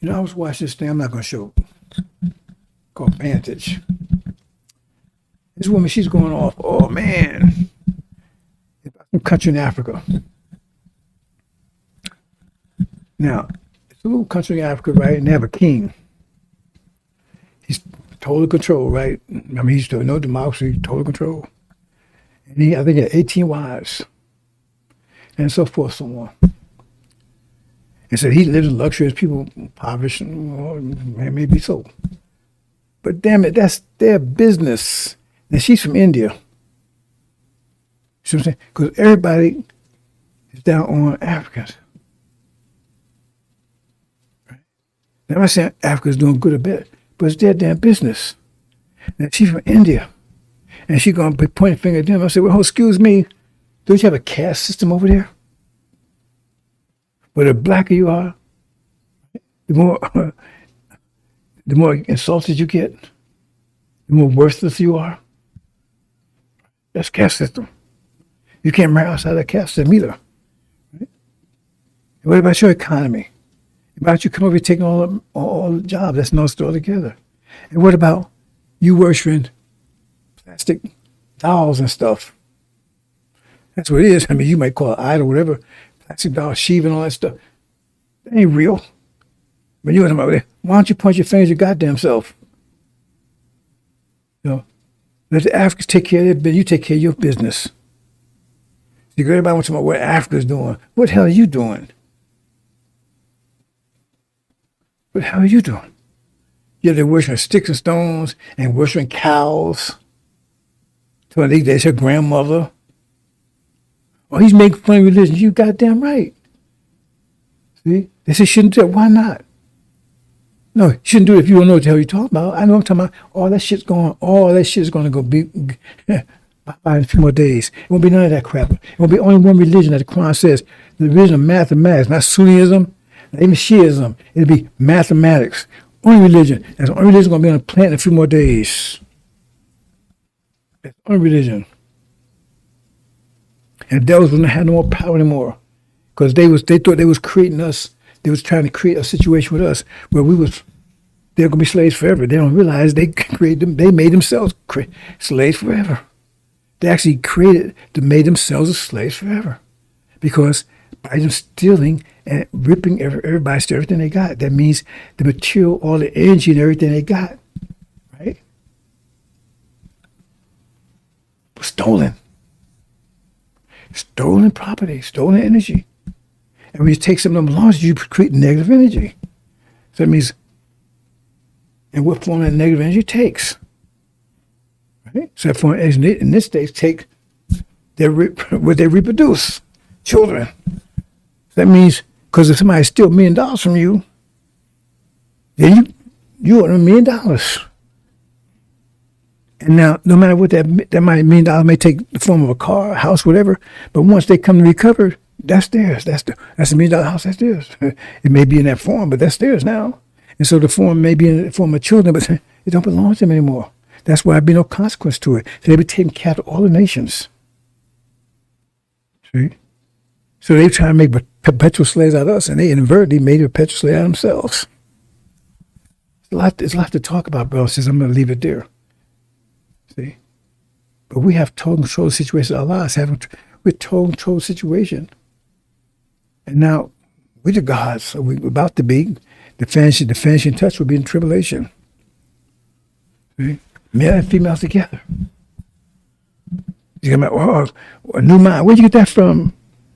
I was watching this thing, I'm not going to show, called Vantage. This woman, she's going off, oh man, some country in Africa. Now, it's a little country in Africa, right? And they have a king. He's total control, right? I mean, he's still no democracy, total control. And I think he had 18 wives. And so forth, so on. And so he lives in luxury as people impoverished, maybe so. But damn it, that's their business. And she's from India. See what I'm saying? Because everybody is down on Africans. Right? Now, I'm not saying Africa's doing good or bad, but it's their damn business. Now, she's from India. And she's going to be pointing a finger at them. I said, well, excuse me, don't you have a caste system over there? Where the blacker you are, the more insulted you get, the more worthless you are. That's caste system. You can't marry outside that caste system either. Right? What about your economy? About you come over here taking all the jobs? That's no story together. And what about you worshiping plastic dolls and stuff? That's what it is. I mean, you might call it idol, whatever. Plastic dolls, Shiva and all that stuff. That ain't real. But you over there, why don't you point your fingers at your goddamn self? Let the Africans take care of their business. You take care of your business. See, everybody wants to know what Africa's doing. What the hell are you doing? What the hell are you doing? They're worshiping sticks and stones and worshiping cows. So that's your grandmother. Oh, he's making fun of religion. You goddamn right. See? They say shouldn't do it. Why not? No, you shouldn't do it if you don't know what the hell you're talking about. I know I'm talking about all that shit's going. All that shit's going to go be by in a few more days. It won't be none of that crap. It won't be only one religion that the Quran says. The religion of mathematics, not Sunnism, not even Shiism. It'll be mathematics. Only religion. That's the only religion going to be on the planet in a few more days. That's the only religion. And the devils wouldn't have no more power anymore, because they thought they was creating us. They was trying to create a situation with us where they're going to be slaves forever. They don't realize they created them. They made themselves slaves forever. They actually made themselves slaves forever, because by them stealing and ripping everybody steal everything they got, that means the material, all the energy and everything they got, right, was stolen. Stolen property, stolen energy. And when you take some of them losses, you create negative energy. So that means, in what form that negative energy takes. Right? So that form, in this stage, take what they reproduce, children. So that means, because if somebody steals $1 million from you, then you owe them $1 million. And now, no matter what that $1 million may take the form of a car, a house, whatever, but once they come to recover, that's theirs. That's the $1 million house. That's theirs. It may be in that form, but that's theirs now. And so the form may be in the form of children, but it don't belong to them anymore. That's why there'd be no consequence to it. So they be taking captive all the nations. See? So they try to make perpetual slaves out of us, and they inadvertently made a perpetual slave out of themselves. There's a lot to talk about, bro. Says I'm going to leave it there. See? But we have total control of the situation. Allah we're total control of the situation. And now, we're the gods, so we're about to be. The finishing touch will be in tribulation. See? Male and female together. You got a new mind. Where'd you get that from,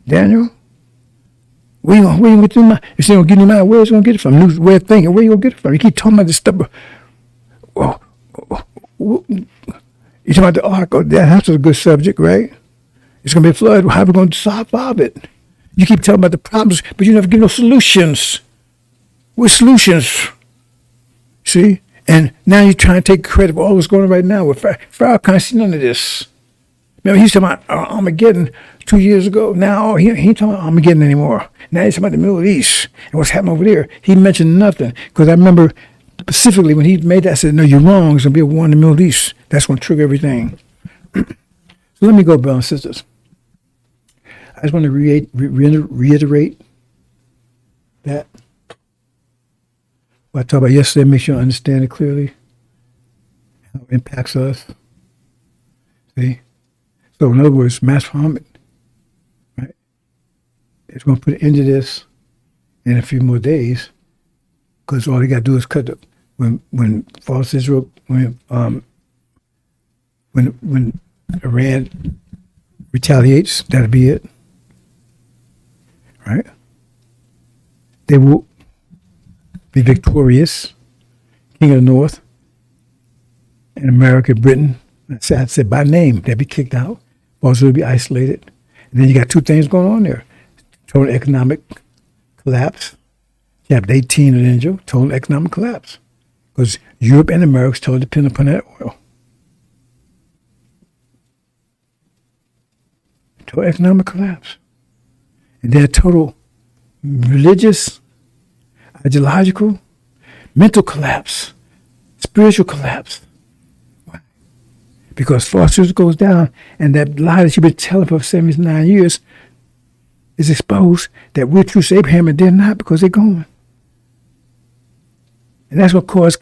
Daniel? Where you gonna get your mind? If you don't get your mind, where's you gonna get it from? New way of thinking. Where you gonna get it from? You keep talking about this stuff. You talking about the ark? Oh, that's a good subject, right? It's gonna be a flood. How are we gonna solve it? You keep telling about the problems, but you never give no solutions. What solutions? See? And now you're trying to take credit for all that's going on right now. Pharaoh can't see none of this. Remember, he's talking about Armageddon 2 years ago. Now he ain't talking about Armageddon anymore. Now he's talking about the Middle East and what's happening over there. He mentioned nothing, because I remember specifically when he made that, I said, no, you're wrong. There's going to be a war in the Middle East. That's going to trigger everything. So let me go, brothers and sisters. I just want to reiterate that. What I talked about yesterday, make sure you understand it clearly, how it impacts us. See? So in other words, Master Muhammad, right, is going to put an end to this in a few more days, because all they got to do is cut the, when false Israel, when Iran retaliates, that'll be it. Right? They will be victorious, King of the North, and America, Britain. I said by name, they'll be kicked out. Also, will be isolated. And then you got two things going on there: total economic collapse. Chapter 18 of the Angel, total economic collapse, because Europe and America totally depend upon that oil. Total economic collapse, and then total religious, ideological, mental collapse, spiritual collapse. Why? Because false truth goes down, and that lie that you've been telling for 79 years is exposed, that we're true to Abraham and they're not, because they're gone. And that's what caused,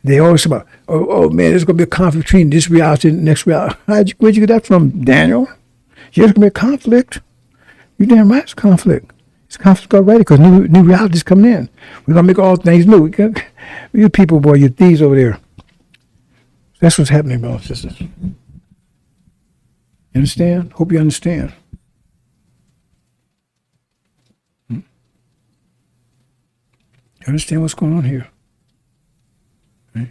they always talk about, oh man, there's going to be a conflict between this reality and the next reality. Where'd you get that from, Daniel? Yeah, there's going to be a conflict. You damn right it's a conflict. It's a conflict already, because new reality is coming in. We're going to make all things new. You people, boy, you thieves over there. That's what's happening, brothers and sisters. You understand? Hope you understand. You understand what's going on here? Right?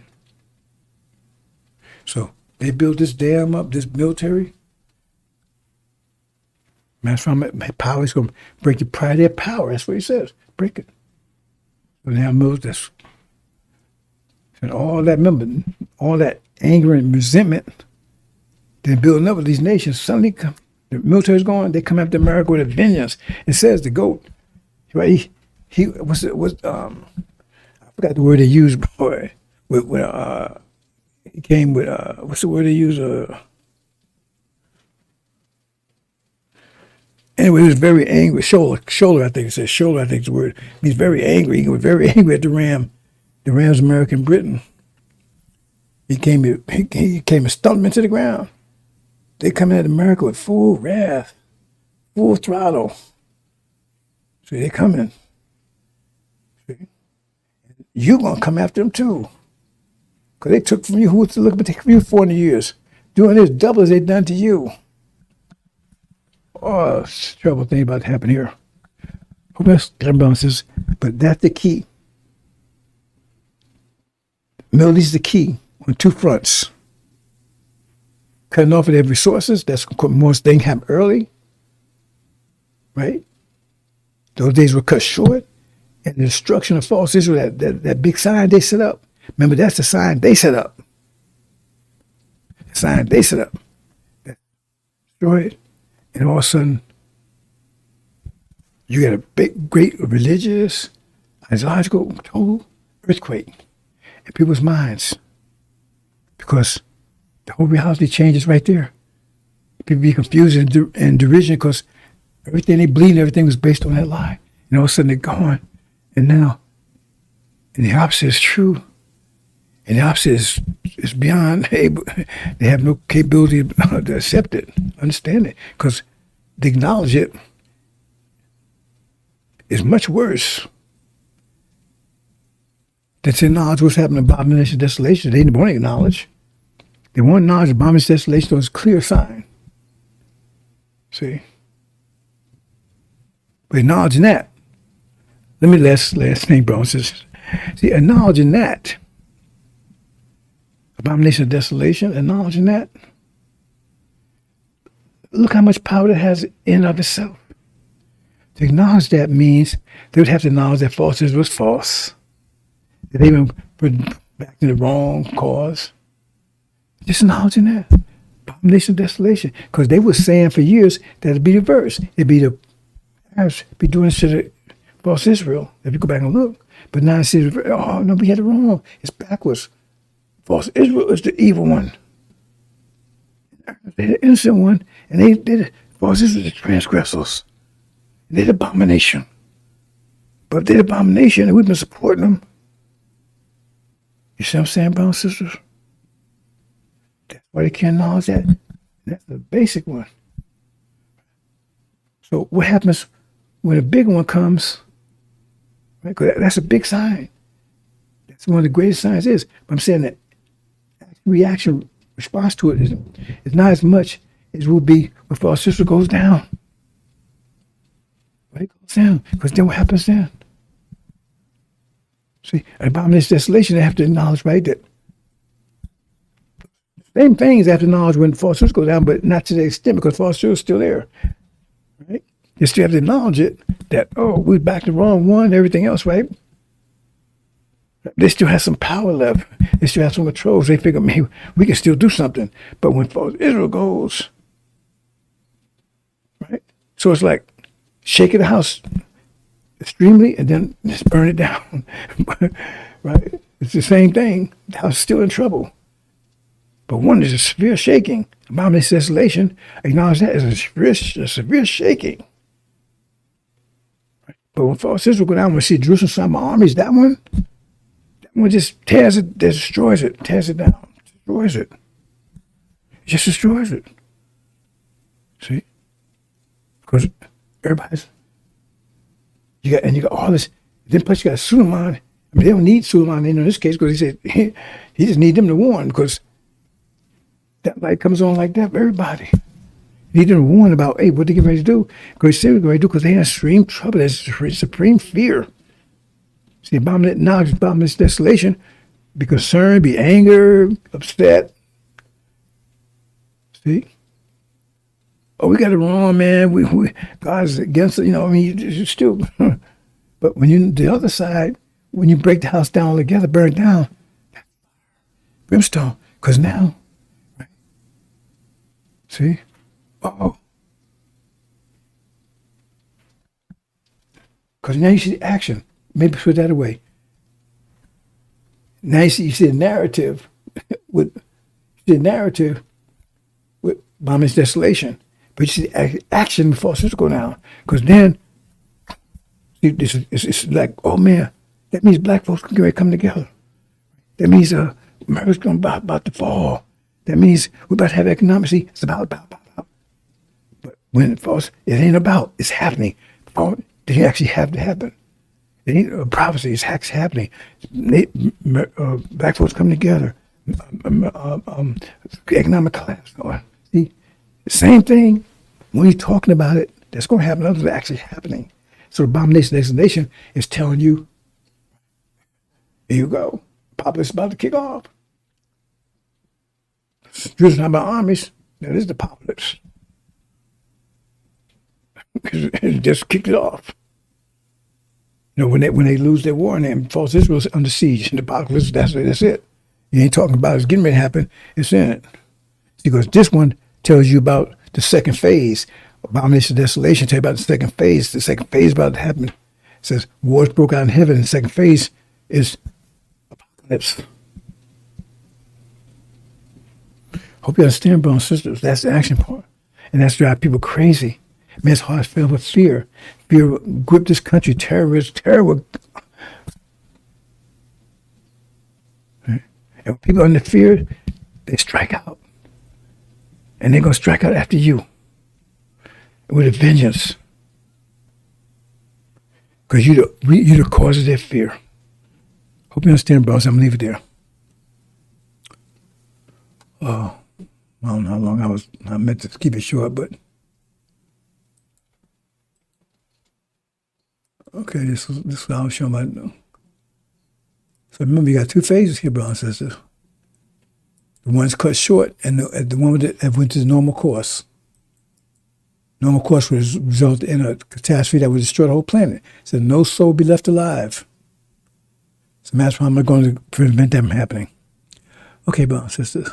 So they built this dam up, this military. Master power is going to break your pride, their power. That's what he says. break it. So now that's and all that, remember, all that anger and resentment, then building up with these nations, suddenly come, the military's going, they come after America with a vengeance. It says the goat, right? He I forgot the word they used, boy. He came with what's the word they used? Anyway, he was very angry. Shoulder, I think it says shoulder. I think is the word. He's very angry. He was very angry at the Rams, American Britain. He came and stumped him into the ground. They come at America with full wrath, full throttle. See, they coming. See? You're going to come after them too. Because they took from you, who was to look, but they took from you 400 years. Doing this double as they done to you. Oh, it's a terrible thing about to happen here. Hope that's balances, but that's the key. Middle East is the key on two fronts. Cutting off of their resources, that's most thing happened early, right? Those days were cut short, and the destruction of false Israel, that big sign they set up. Remember, that's the sign they set up. The sign they set up. That destroyed, and all of a sudden, you get a big, great religious, ideological, total earthquake in people's minds, because the whole reality changes right there. People be confused and derision because everything they believed, everything was based on that lie. And all of a sudden they're gone. And now, and the opposite is true. And the opposite is beyond able. They have no capability to accept it, understand it, because to acknowledge it is much worse than to acknowledge what's happening in abomination and desolation. They didn't want to acknowledge. They want to acknowledge abomination and desolation was a clear sign. See? But acknowledging that, let me last thing, bro. See, acknowledging that, abomination and desolation, acknowledging that, look how much power it has in and of itself. To acknowledge that means they would have to acknowledge that falsehood was false. That they were back to the wrong cause. Just acknowledging that. Abomination and desolation. Because they were saying for years that it'd be reversed. It'd be the Arabs be doing this to the false Israel, if you go back and look. But now it says, oh no, we had it wrong. It's backwards. False Israel is the evil one. They're the innocent one, and they're the false Israel, the transgressors. They're the abomination. But if they're the abomination, and we've been supporting them, you see what I'm saying, brothers and sisters? That's why they can't acknowledge that. That's the basic one. So what happens when a big one comes? Right? 'Cause that's a big sign. That's one of the greatest signs is. But I'm saying that reaction, response to it is not as much as would be if our sister goes down. Right? It goes down. Because then what happens then? See, abomination desolation, they have to acknowledge, right, that same things they have to acknowledge when false truth goes down, but not to the extent because false truth is still there. Right? You still have to acknowledge it that, oh, we're back to the wrong one, everything else, right? They still have some power left. They still have some control. They figure, maybe we can still do something. But when false Israel goes, right? So it's like shaking the house extremely and then just burn it down. Right? It's the same thing. The house is still in trouble. But one is a severe shaking. Abomination desolation, acknowledge that as a severe shaking. Right? But when false Israel go down, we see Jerusalem side armies, that one just tears it, destroys it, tears it down, destroys it. It just destroys it. See? Because everybody's, you got all this, then plus you got Suleiman. I mean, they don't need Suleiman in this case because he said he just need them to warn because that light comes on like that for everybody. You need them to warn about, hey, what they get ready to do. Because he said what they're ready to do because they in extreme trouble. There's supreme fear. See, abomination desolation, be concerned, be anger, upset. See? Oh, we got it wrong, man. We God's against it. You know, I mean, you still, but But when you the other side, when you break the house down altogether, burn it down, brimstone. Because now, right, see, oh, because now you see the action. Maybe put that away. Now you see a narrative with the narrative with bombing's desolation, but you see the action before it's go down. Because then it's like, oh man, that means black folks can come together. That means America's going about to fall. That means we're about to have economic. See, it's about. But when it falls, it ain't about. It's happening. Oh, it actually have to happen. It ain't a prophecy. It's actually happening. Black folks come together. Economic collapse. See, the same thing. When you're talking about it, that's going to happen. Others are actually happening. So the abomination of desolation is telling you, here you go. Apocalypse is about to kick off. Driven by armies. That is the apocalypse. It just kicked it off. You know, when they lose their war and false Israel's under siege, and the apocalypse, that's it. You ain't talking about it's getting ready to happen. It's in it. Because this one tells you about the second phase. Abomination of desolation tell you about the second phase. The second phase is about to happen. It says wars broke out in heaven. And the second phase is apocalypse. Hope you understand, brothers and sisters. That's the action part. And that's driving people crazy. Man's heart is filled with fear. Fear will grip this country. Terror will. Right? And when people are under fear, they strike out. And they're going to strike out after you with a vengeance. Because you're the cause of their fear. Hope you understand, brothers. I'm going to leave it there. Oh, I don't know how long I meant to keep it short, but. Okay, this is what I was showing about. So remember, you got two phases here, brothers and sisters. The one's cut short, and the one that went to the normal course. Normal course would result in a catastrophe that would destroy the whole planet. So no soul would be left alive. So that's why I'm not going to prevent that from happening. Okay, brothers and sisters,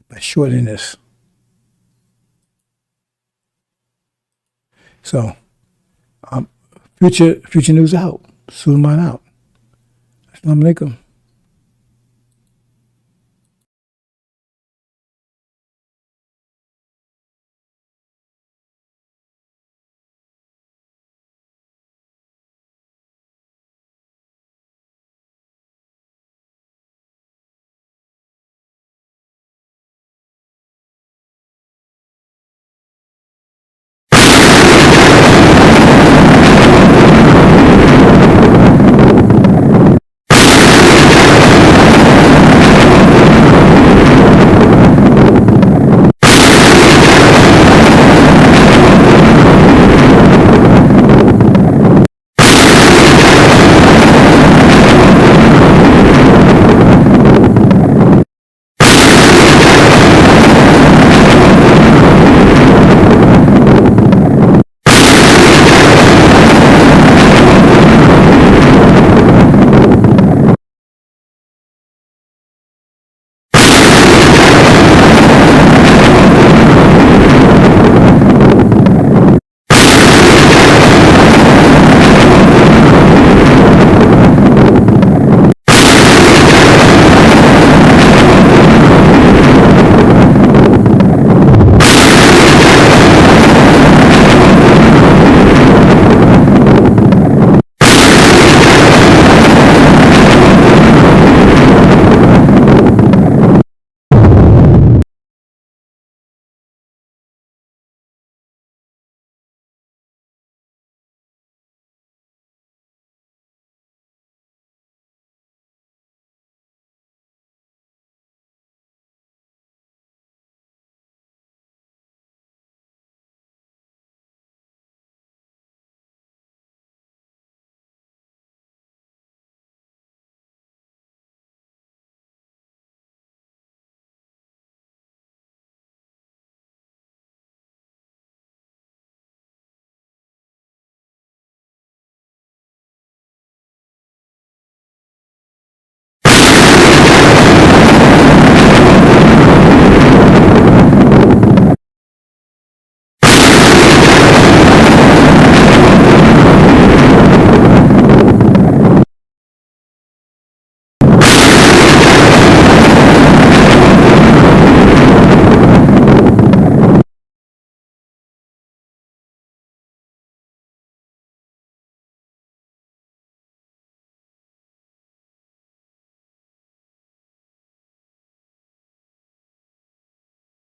by shortening this. So, future news out. Suleiman out. Assalamu alaikum.